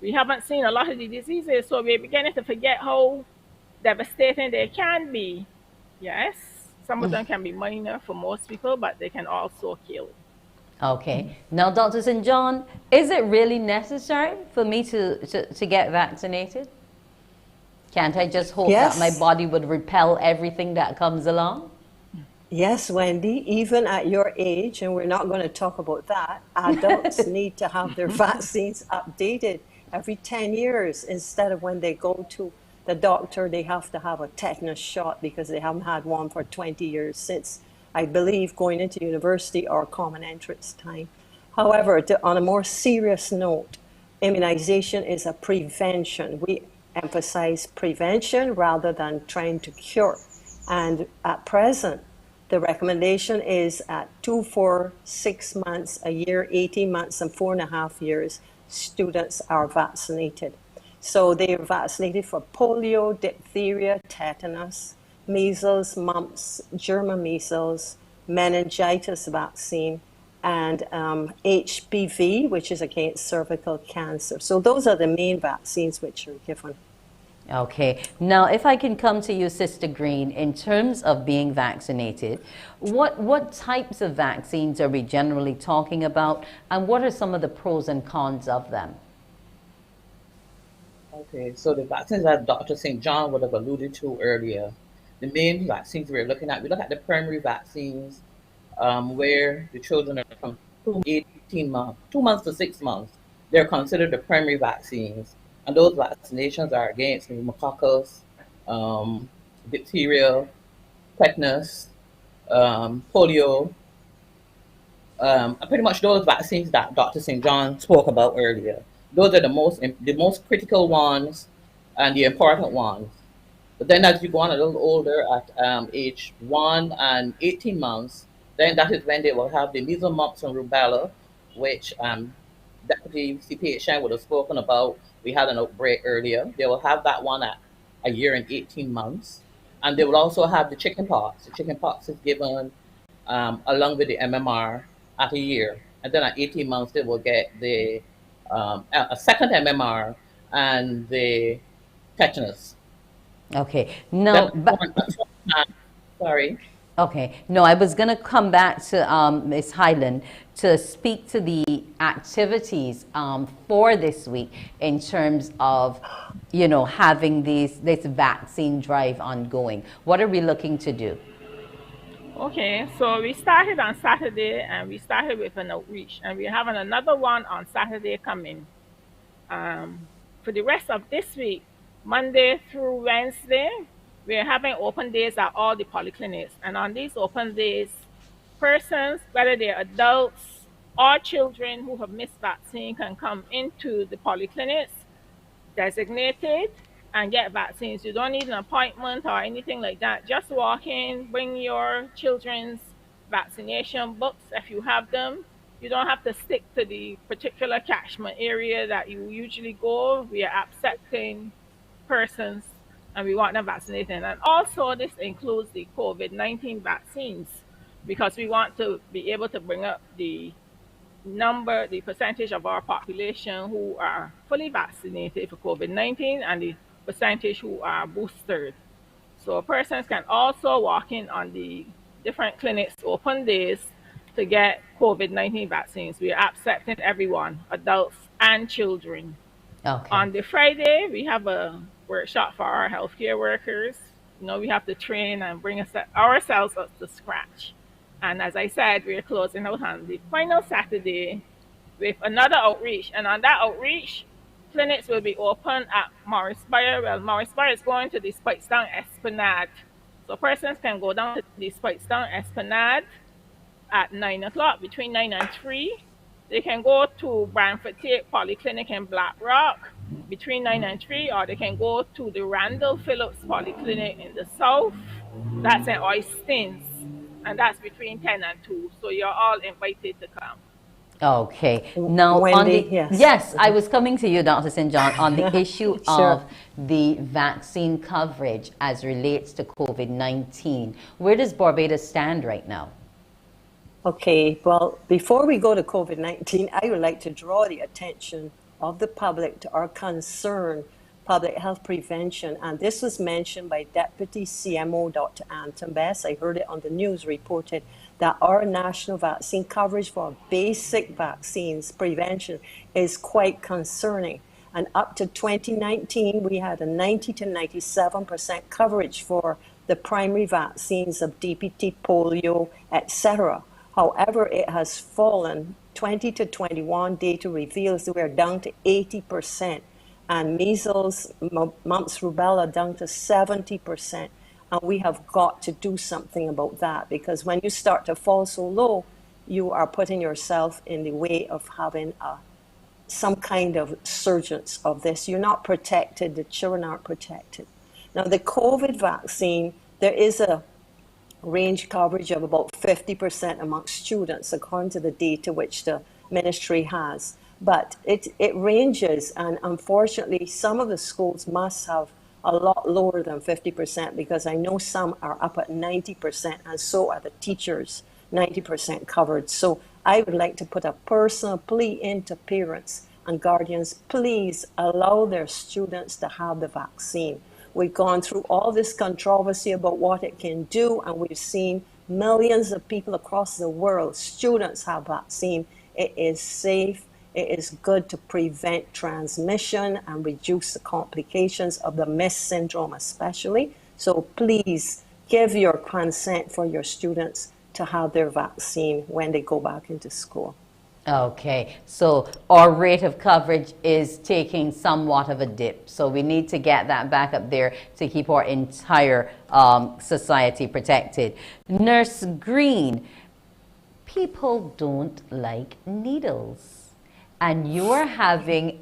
we haven't seen a lot of the diseases, so we're beginning to forget how devastating they can be. Yes, some of them can be minor for most people, but they can also kill. Okay. Now, Dr. St. John, is it really necessary for me to get vaccinated? Can't I just hope that my body would repel everything that comes along? Yes, Wendy, even at your age, and we're not going to talk about that, adults need to have their vaccines updated every 10 years instead of when they go to the doctor, they have to have a tetanus shot because they haven't had one for 20 years since, I believe, going into university or common entrance time. However, on a more serious note, immunization is a prevention. We emphasize prevention rather than trying to cure. And at present, the recommendation is at 2, 4, 6 months, a year, 18 months, and 4.5 years, students are vaccinated. So they are vaccinated for polio, diphtheria, tetanus, measles, mumps, German measles, meningitis vaccine, and HPV, which is against cervical cancer. So those are the main vaccines which are given. Okay. Now, if I can come to you, Sister Green, in terms of being vaccinated, what types of vaccines are we generally talking about, and what are some of the pros and cons of them? Okay, so the vaccines that Dr. St. John would have alluded to earlier, the main vaccines we look at the primary vaccines, where the children are from 2 months to 6 months. They're considered the primary vaccines. And those vaccinations are against pneumococcal, diphtheria, tetanus, polio, pretty much those vaccines that Dr. St. John spoke about earlier. Those are the most critical ones and the important ones. But then as you go on a little older at age 1 and 18 months, then that is when they will have the measles, mumps, and rubella, which Deputy CPHN would have spoken about. We had an outbreak earlier. They will have that one at a year and 18 months. And they will also have the chickenpox. The chickenpox is given along with the MMR at a year. And then at 18 months, they will get the a second MMR and the tetanus. Okay. Now, sorry. Okay. No, I was going to come back to Ms. Highland to speak to the activities for this week in terms of, having this vaccine drive ongoing. What are we looking to do? Okay, so we started on Saturday and we started with an outreach, and we're having another one on Saturday coming. For the rest of this week, Monday through Wednesday, we're having open days at all the polyclinics. And on these open days, persons, whether they're adults or children who have missed vaccine, can come into the polyclinics designated and get vaccines. You don't need an appointment or anything like that. Just walk in, bring your children's vaccination books if you have them. You don't have to stick to the particular catchment area that you usually go. We are accepting persons and we want them vaccinated. And also, this includes the COVID-19 vaccines because we want to be able to bring up the percentage of our population who are fully vaccinated for COVID-19 and the percentage who are boosted. So persons can also walk in on the different clinics open days to get COVID-19 vaccines. We are accepting everyone, adults and children. Okay. On the Friday, we have a workshop for our healthcare workers. We have to train and bring ourselves up to scratch. And as I said, we're closing out on the final Saturday with another outreach. And on that outreach, clinics will be open at Morrisburg. Well, Morrisburg is going to the Spikestown Esplanade. So persons can go down to the Spikestown Esplanade at 9 o'clock, between 9 and 3. They can go to Brantford Tate Polyclinic in Black Rock between 9 and 3, or they can go to the Randall Phillips Polyclinic in the south. That's in Oistins, and that's between 10 and 2. So you're all invited to come. Okay. Now, Wendy, yes, I was coming to you, Dr. St. John, on the issue Sure. of the vaccine coverage as relates to COVID-19. Where does Barbados stand right now? Okay, well, before we go to COVID-19, I would like to draw the attention of the public to our concern, public health prevention. And this was mentioned by Deputy CMO Dr. Anton Best. I heard it on the news reported that our national vaccine coverage for basic vaccines prevention is quite concerning. And up to 2019, we had a 90 to 97% coverage for the primary vaccines of DPT, polio, etc. However, it has fallen. 20 to 21 data reveals that we're down to 80%, and measles, mumps, rubella down to 70%. And we have got to do something about that, because when you start to fall so low, you are putting yourself in the way of having some kind of surgence of this. You're not protected, the children aren't protected. Now, the COVID vaccine, there is a range coverage of about 50% amongst students, according to the data which the ministry has. But it ranges, and unfortunately, some of the schools must have a lot lower than 50%, because I know some are up at 90%, and so are the teachers, 90% covered. So I would like to put a personal plea into parents and guardians: please allow their students to have the vaccine. We've gone through all this controversy about what it can do, and we've seen millions of people across the world, students have vaccine. It is safe. It is good to prevent transmission and reduce the complications of the MES syndrome especially. So please give your consent for your students to have their vaccine when they go back into school. Okay, so our rate of coverage is taking somewhat of a dip. So we need to get that back up there to keep our entire society protected. Nurse Green, people don't like needles, and you're having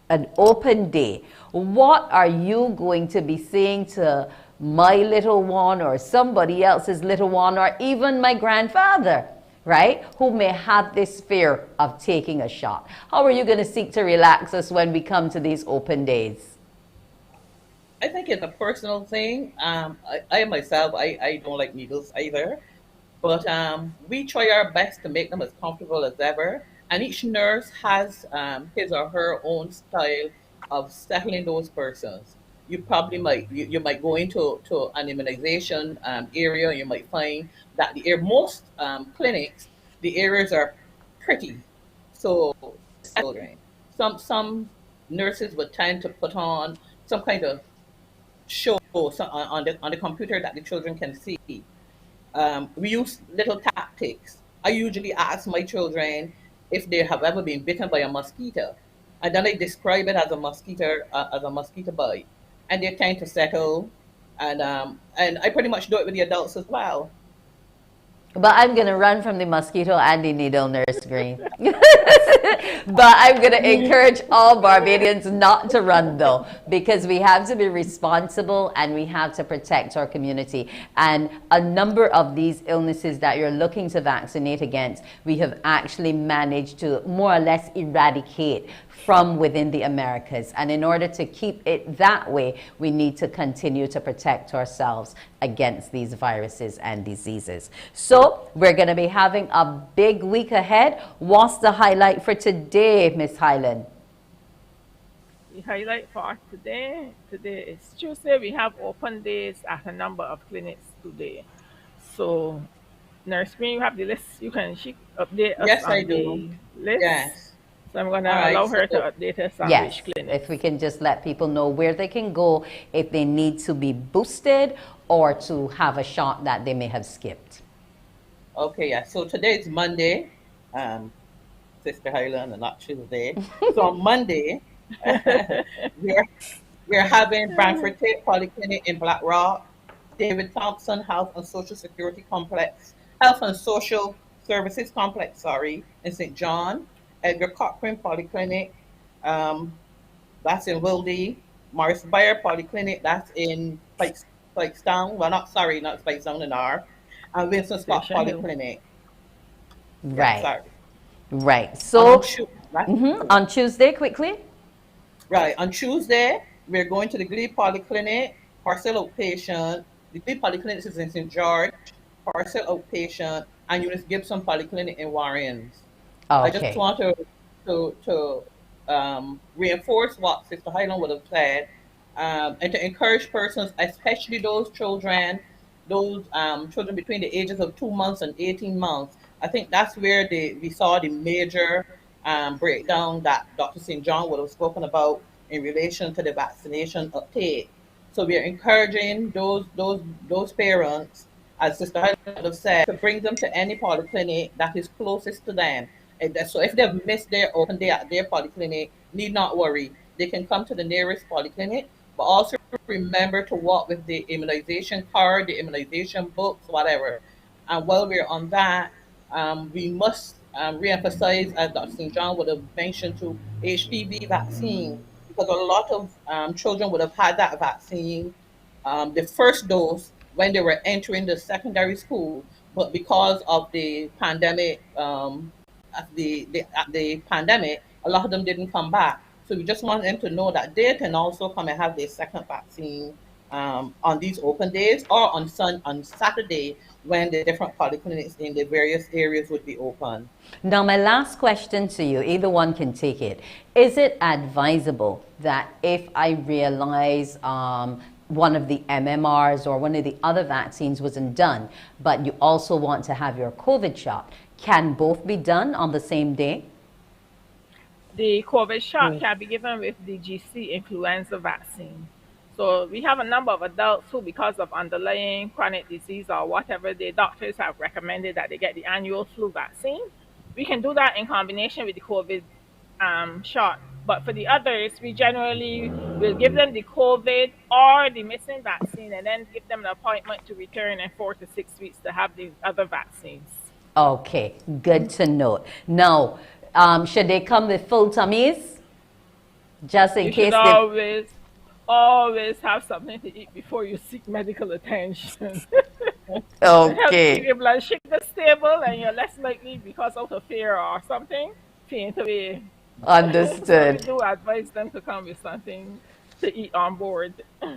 an open day. What are you going to be saying to my little one, or somebody else's little one, or even my grandfather, right, who may have this fear of taking a shot? How are you going to seek to relax us when we come to these open days? I think it's a personal thing. I myself, I don't like needles either. But we try our best to make them as comfortable as ever. And each nurse has his or her own style of settling those persons. you probably you might go into an immunization area. You might find that most clinics, the areas are pretty. So children, some nurses would tend to put on some kind of show on the computer that the children can see. We use little tactics. I usually ask my children if they have ever been bitten by a mosquito, and then I describe it as a mosquito bite, and they tend to settle. And I pretty much do it with the adults as well. But I'm going to run from the mosquito and the needle, Nurse Green. But I'm going to encourage all Barbadians not to run, though, because we have to be responsible and we have to protect our community. And a number of these illnesses that you're looking to vaccinate against, we have actually managed to more or less eradicate from within the Americas. And in order to keep it that way, we need to continue to protect ourselves against these viruses and diseases. So we're going to be having a big week ahead. What's the highlight for today, Miss Highland? The highlight for today is Tuesday. We have open days at a number of clinics today. So, Nurse Green, you have the list. She update us Yes, on I the do. list. Yes. So I'm going to All right, allow her so to update us on Yes, which clinic. if we can just let people know where they can go if they need to be boosted or to have a shot that they may have skipped. Okay, yeah. So today is Monday, Sister Highland, and not Tuesday. So on Monday, we're having Brantford Tate Polyclinic in Black Rock, David Thompson Health and Social Services Complex, in St. John, Edgar Cochrane Polyclinic, that's in Wildy, Morris Bayer Polyclinic, that's in Spikestown. Well, not Spikestown in R, and Vincent Scott Polyclinic. Right. Yeah, sorry. Right. So right? On Tuesday, quickly. Right. On Tuesday, we're going to the Glebe Polyclinic, parcel outpatient. The Glebe Polyclinic is in St. George, parcel outpatient, and Eunice Gibson Polyclinic in Warrens. I just Okay. want to reinforce what Sister Highland would have said, and to encourage persons, especially those children between the ages of 2 months and 18 months. I think that's where we saw the major breakdown that Dr. St. John would have spoken about in relation to the vaccination uptake. So we are encouraging those parents, as Sister Highland would have said, to bring them to any polyclinic that is closest to them. So if they've missed their open day at their polyclinic, need not worry. They can come to the nearest polyclinic, but also remember to walk with the immunization card, the immunization books, whatever. And while we're on that, we must reemphasize, as Dr. St. John would have mentioned, to HPV vaccine, because a lot of children would have had that vaccine, the first dose, when they were entering the secondary school, but because of the pandemic, the pandemic, a lot of them didn't come back. So we just want them to know that they can also come and have their second vaccine on these open days, or on Saturday, when the different polyclinics in the various areas would be open. Now, my last question to you, either one can take it. Is it advisable that if I realize one of the MMRs or one of the other vaccines wasn't done, but you also want to have your COVID shot, can both be done on the same day? The COVID shot can be given with the GC influenza vaccine. So we have a number of adults who, because of underlying chronic disease or whatever, the doctors have recommended that they get the annual flu vaccine. We can do that in combination with the COVID shot. But for the others, we generally will give them the COVID or the missing vaccine, and then give them an appointment to return in 4 to 6 weeks to have the other vaccines. Okay, good to note. Now, should they come with full tummies? Just in You case should always have something to eat before you seek medical attention. Okay. If your blood sugar is stable and you're less likely, because out of fear or something, faint away. Understood. So we do advise them to come with something to eat on board.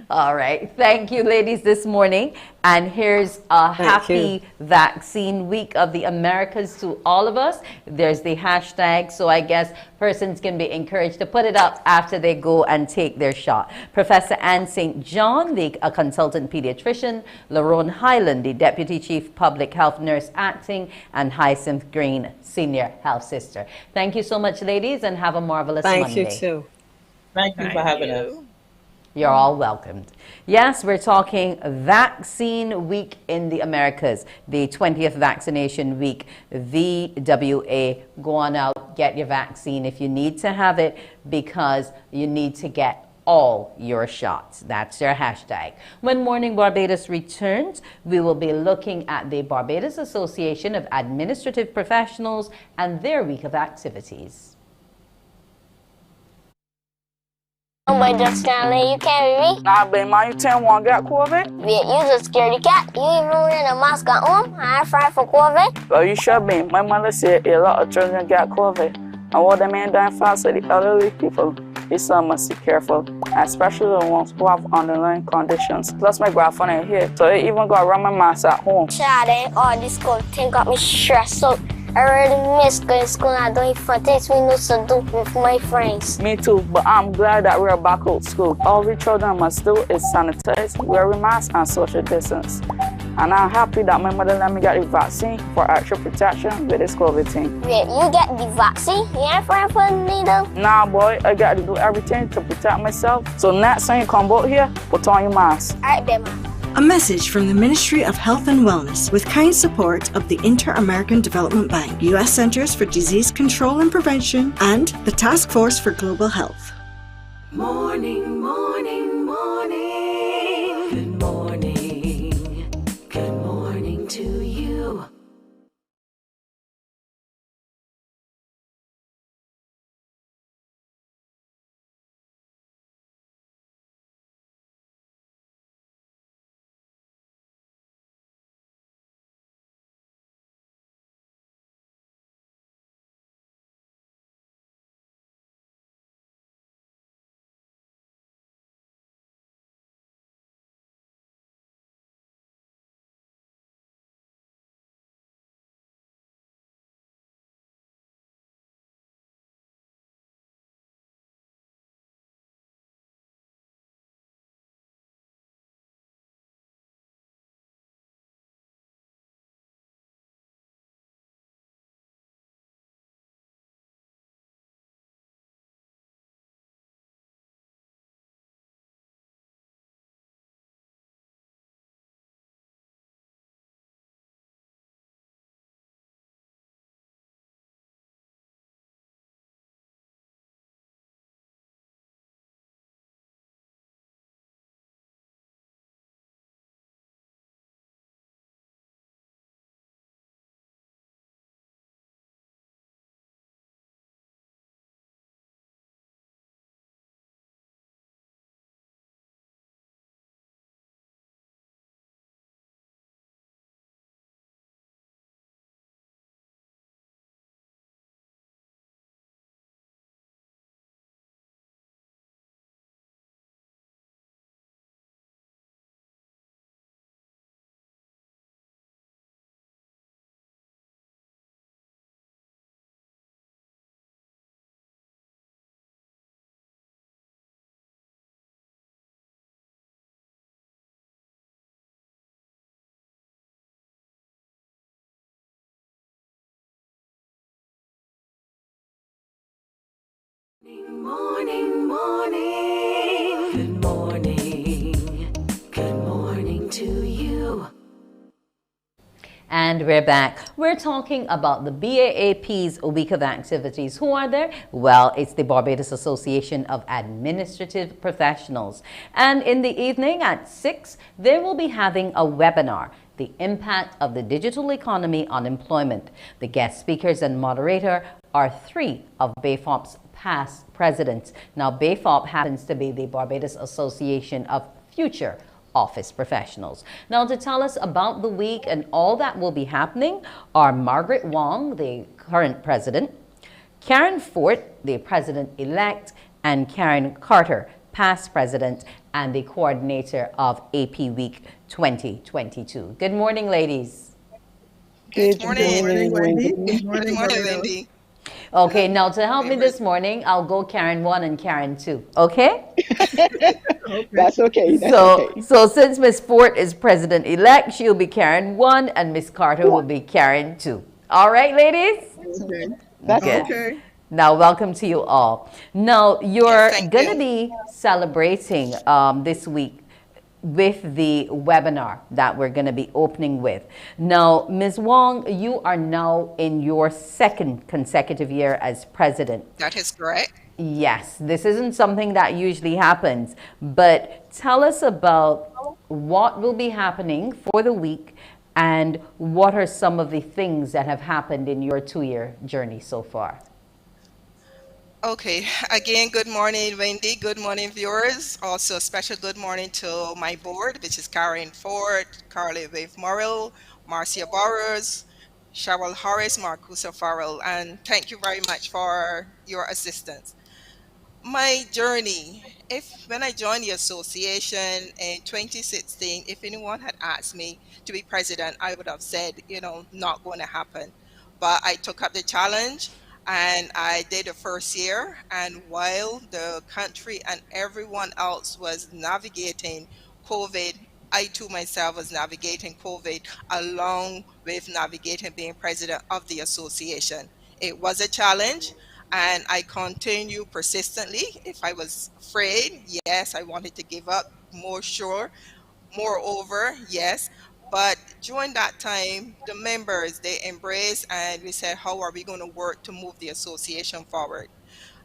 All right. Thank you, ladies, this morning. And here's a happy vaccine week of the Americas to all of us. There's the hashtag, so I guess persons can be encouraged to put it up after they go and take their shot. Professor Ann St. John, a consultant pediatrician, Lerone Highland, the Deputy Chief Public Health Nurse Acting, and Hyacinth Green, Senior Health Sister. Thank you so much, ladies, and have a marvelous Monday. Thank you, too. Thank you for having us. You're all welcomed. Yes, we're talking Vaccine Week in the Americas, the 20th Vaccination Week, VWA. Go on out, get your vaccine if you need to have it, because you need to get all your shots. That's your hashtag. When Morning Barbados returns, we will be looking at the Barbados Association of Administrative Professionals and their week of activities. But just can't let you carry me. Nah, babe, man, you tell one got COVID? Yeah, you just scaredy cat. You even wearing a mask at home. I fried for COVID. Well, you should be. My mother said a lot of children got COVID. And what the man dying fast with the elderly people, his son must be careful, especially the ones who have underlying conditions. Plus, my grandfather here, so they even got run my mask at home. Child, all this school thing got me stressed out. I really miss going to school and I don't even teach me what to do with my friends. Me too, but I'm glad that we're back at school. All we children must do is sanitize, wear a mask, and social distance. And I'm happy that my mother let me get the vaccine for extra protection with this COVID thing. Wait, you get the vaccine? You ain't afraid for the needle? Nah, boy, I got to do everything to protect myself. So next time you come out here, put on your mask. All right, then, man. A message from the Ministry of Health and Wellness with kind support of the Inter-American Development Bank, U.S. Centers for Disease Control and Prevention, and the Task Force for Global Health. Morning, morning, morning. Good morning. Good morning to you. Morning, morning. Good morning. Good morning to you. And we're back. We're talking about the BAAP's week of activities. Who are there? Well, it's the Barbados Association of Administrative Professionals. And in the evening at 6, they will be having a webinar, The Impact of the Digital Economy on Employment. The guest speakers and moderator are 3 of BAFOP's past presidents. Now, BAFOP happens to be the Barbados Association of Future Office Professionals. Now, to tell us about the week and all that will be happening are Margaret Wong, the current president, Karen Fort, the president-elect, and Karen Carter, past president and the coordinator of AP Week 2022. Good morning, ladies. Good morning, Wendy. Good morning, Barbados. Wendy. Okay, now to help me this morning, I'll go Karen 1 and Karen 2, okay? That's okay. So since Miss Fort is president-elect, she'll be Karen 1 and Miss Carter will be Karen 2. All right, ladies? Okay. That's okay. Now, welcome to you all. Now, you're going to be celebrating this week with the webinar that we're going to be opening with. Now, Ms. Wong, you are now in your second consecutive year as president. That is correct. Yes, this isn't something that usually happens, but tell us about what will be happening for the week and what are some of the things that have happened in your 2-year journey so far. Okay, again, good morning, Wendy. Good morning, viewers. Also, a special good morning to my board, which is Karen Ford, Carly Wave Morrill, Marcia Burrows, Cheryl Harris, Marcusa Farrell, and thank you very much for your assistance. My journey, when I joined the association in 2016, if anyone had asked me to be president, I would have said, not going to happen. But I took up the challenge and I did the first year. And while the country and everyone else was navigating COVID, I too myself was navigating COVID along with navigating being president of the association. It was a challenge. And I continue persistently. If I was afraid, yes, I wanted to give up, more sure. Moreover, yes. But during that time, the members, they embraced and we said, how are we going to work to move the association forward?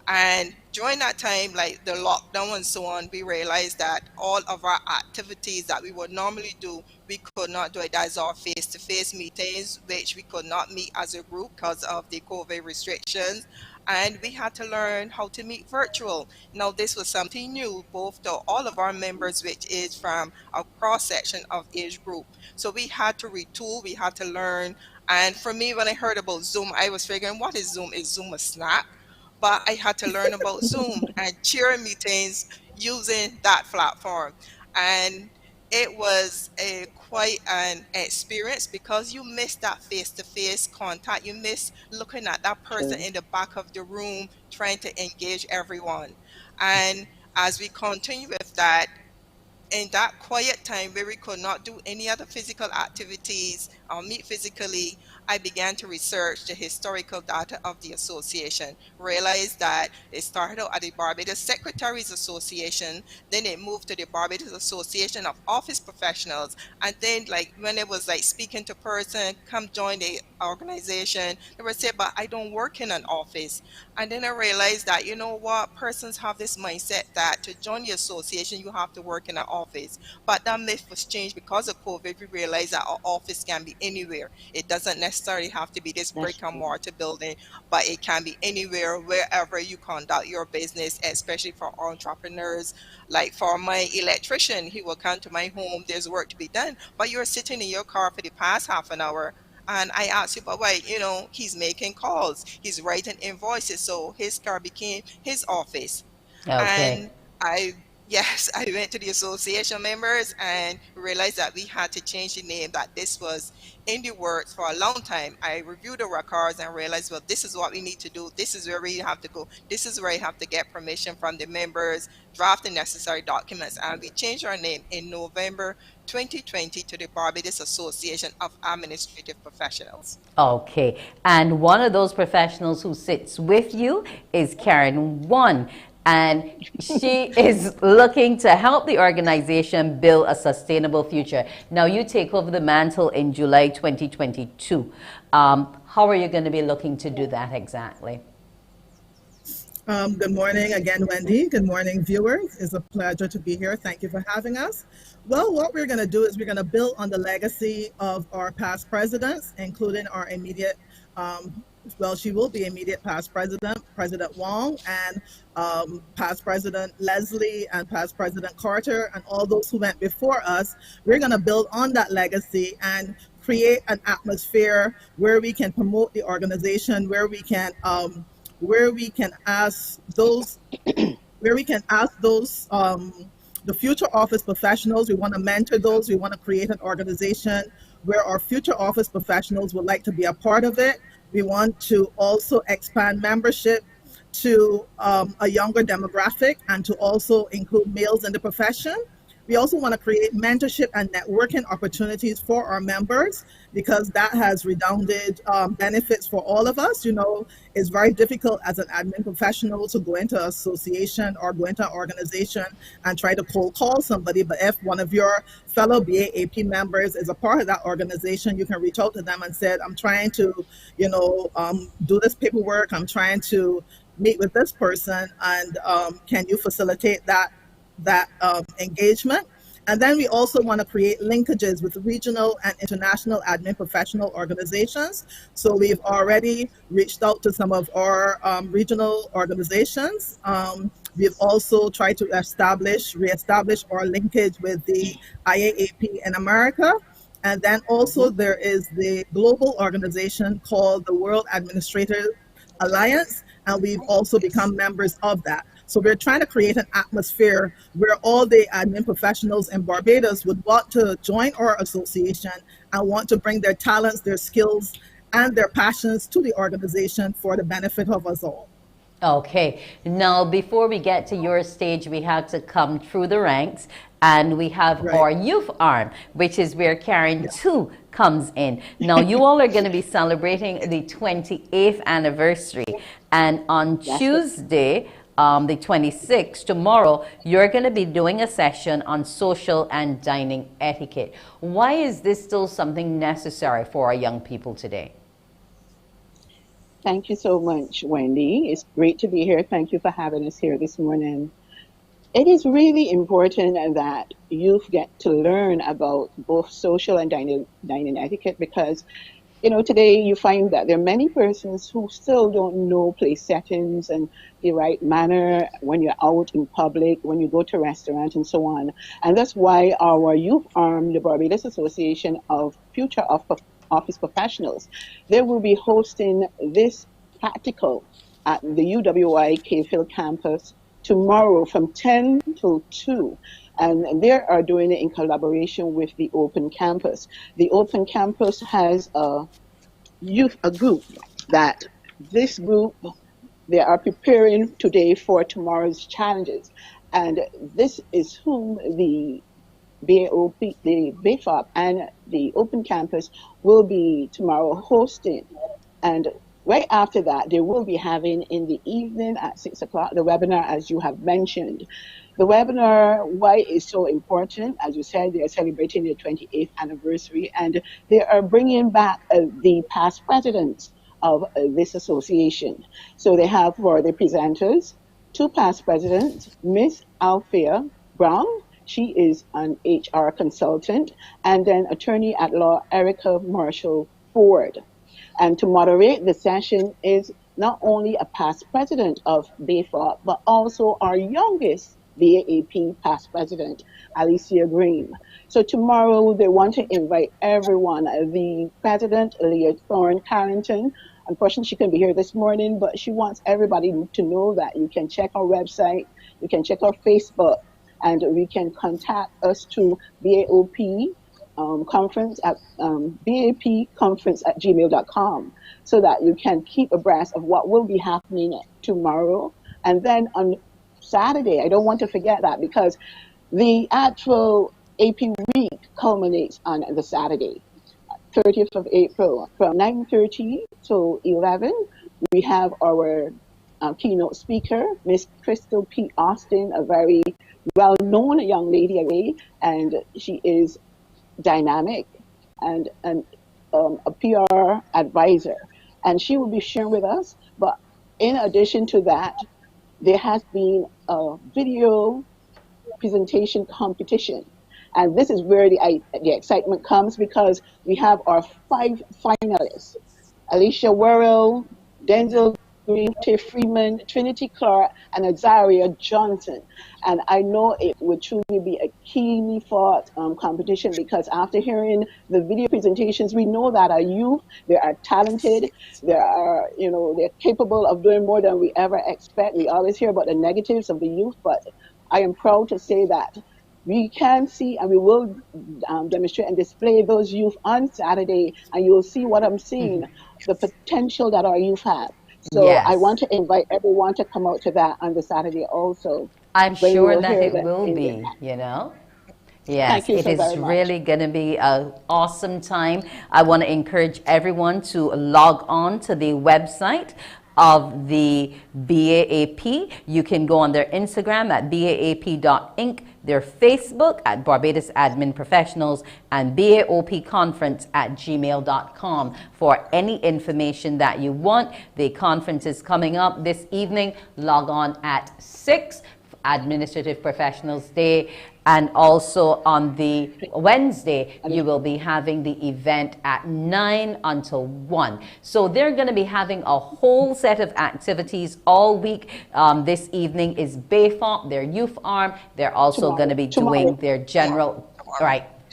And during that time, like the lockdown and so on, we realized that all of our activities that we would normally do, we could not do it as our face-to-face meetings, which we could not meet as a group because of the COVID restrictions. And we had to learn how to meet virtual. Now, this was something new, both to all of our members, which is from a cross-section of age group. So we had to retool, we had to learn. And for me, when I heard about Zoom, I was figuring, what is Zoom? Is Zoom a snack? But I had to learn about Zoom and chair meetings using that platform. And it was quite an experience because you miss that face-to-face contact. You miss looking at that person in the back of the room trying to engage everyone. And as we continue with that, in that quiet time where we could not do any other physical activities or meet physically, I began to research the historical data of the association, realized that it started out at the Barbados Secretaries Association, then it moved to the Barbados Association of Office Professionals, and then when it was speaking to person, come join the organization, they would say, but I don't work in an office. And then I realized that, persons have this mindset that to join the association, you have to work in an office. But that myth was changed because of COVID. We realized that our office can be anywhere. It doesn't necessarily have to be this brick and mortar building, but it can be anywhere, wherever you conduct your business, especially for entrepreneurs. Like for my electrician, he will come to my home, there's work to be done, but you're sitting in your car for the past half an hour. And I asked him, but wait, he's making calls, he's writing invoices. So his car became his office. Okay. And I went to the association members and realized that we had to change the name, that this was in the works for a long time. I reviewed the records and realized, well, this is what we need to do. This is where we have to go. This is where I have to get permission from the members, draft the necessary documents. And we changed our name in November 2020 to the Barbados Association of Administrative Professionals. Okay. And one of those professionals who sits with you is Karen 1. And she is looking to help the organization build a sustainable future. Now, you take over the mantle in July 2022. How are you going to be looking to do that exactly? Good morning again, Wendy. Good morning, viewers. It's a pleasure to be here. Thank you for having us. Well, what we're going to do is we're going to build on the legacy of our past presidents, including our immediate she will be immediate past president, President Wong, and past President Leslie and past President Carter, and all those who went before us. We're going to build on that legacy and create an atmosphere where we can promote the organization, where we can ask those where we can ask those the future office professionals. We want to mentor those. We want to create an organization where our future office professionals would like to be a part of it. We want to also expand membership to a younger demographic and to also include males in the profession. We also want to create mentorship and networking opportunities for our members because that has redounded benefits for all of us. You know, it's very difficult as an admin professional to go into an association or go into an organization and try to cold call somebody. But if one of your fellow BAAP members is a part of that organization, you can reach out to them and say, I'm trying to, do this paperwork. I'm trying to meet with this person, and can you facilitate that engagement? And then we also want to create linkages with regional and international admin professional organizations. So we've already reached out to some of our regional organizations. We've also tried to reestablish our linkage with the IAAP in America. And then also there is the global organization called the World Administrative Alliance, and we've also become members of that. So we're trying to create an atmosphere where all the admin professionals in Barbados would want to join our association and want to bring their talents, their skills, and their passions to the organization for the benefit of us all. Okay, now before we get to your stage, we have to come through the ranks, and we have our youth arm, which is where Karen 2 comes in. Now, you all are going to be celebrating the 28th anniversary, and on Tuesday, the 26th, tomorrow, you're going to be doing a session on social and dining etiquette. Why is this still something necessary for our young people today? Thank you so much, Wendy. It's great to be here. Thank you for having us here this morning. It is really important that youth get to learn about both social and dining etiquette because, today you find that there are many persons who still don't know place settings and the right manner when you're out in public, when you go to restaurants and so on. And that's why our youth arm, the Barbados Association of Future Office Professionals, they will be hosting this practical at the UWI Cavefield campus tomorrow from 10 till 2. And they are doing it in collaboration with the Open Campus. The Open Campus has a group that this group, they are preparing today for tomorrow's challenges. And this is whom the BAOP, the BAFOP, and the Open Campus will be tomorrow hosting. And right after that, they will be having in the evening at 6 o'clock the webinar, as you have mentioned. The webinar, why is so important? As you said, they are celebrating their 28th anniversary, and they are bringing back the past presidents of this association. So they have for the presenters, 2 past presidents, Miss Althea Brown. She is an HR consultant, and then attorney at law, Erica Marshall Ford. And to moderate the session is not only a past president of BAFOP, but also our youngest BAAP past president, Alicia Green. So tomorrow they want to invite everyone. The president, Leah Thorne Carrington, unfortunately she couldn't be here this morning, but she wants everybody to know that you can check our website, you can check our Facebook, and we can contact us to BAOP conference at BAPconference@gmail.com so that you can keep abreast of what will be happening tomorrow. And then on Saturday, I don't want to forget that because the actual AP week culminates on the Saturday, 30th of April, from 9:30 to 11. We have our keynote speaker, Miss Crystal P. Austin, a very well-known young lady, and she is dynamic and a PR advisor, and she will be sharing with us. But in addition to that, there has been a video presentation competition, and this is where the excitement comes because we have our 5 finalists: Alicia Worrell, Denzel Green, Freeman, Trinity Clark, and Azaria Johnson. And I know it would truly be a keenly fought competition, because after hearing the video presentations, we know that our youth, they are talented, they're capable of doing more than we ever expect. We always hear about the negatives of the youth, but I am proud to say that we can see and we will demonstrate and display those youth on Saturday, and you'll see what I'm seeing, the potential that our youth have. So I Yes. want to invite everyone to come out to that on the Saturday also, I'm when we sure will that hear it them will in their be, act. you know. Yes, Thank you it so is very much. really going to be an awesome time. I want to encourage everyone to log on to the website of the BAAP. You can go on their Instagram at baap.inc, their Facebook at Barbados Admin Professionals, and baopconference@gmail.com for any information that you want. The conference is coming up this evening. Log on at 6, Administrative Professionals Day, and also on the Wednesday you will be having the event at 9 until 1. So they're going to be having a whole set of activities all week. This evening is BAFOP, their youth arm. They're also going to be doing their general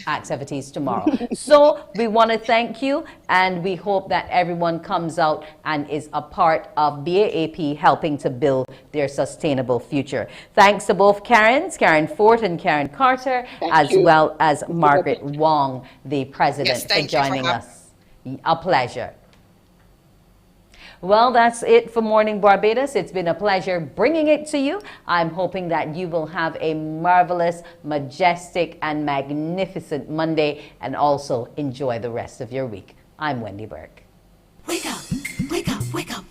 activities tomorrow. So we want to thank you, and we hope that everyone comes out and is a part of BAAP helping to build their sustainable future. Thanks to both Karens, Karen Fort and Karen Carter, as well as Margaret Wong, the president, for joining us. A pleasure. Well, that's it for Morning Barbados. It's been a pleasure bringing it to you. I'm hoping that you will have a marvelous, majestic, and magnificent Monday, and also enjoy the rest of your week. I'm Wendy Burke. Wake up, wake up, wake up.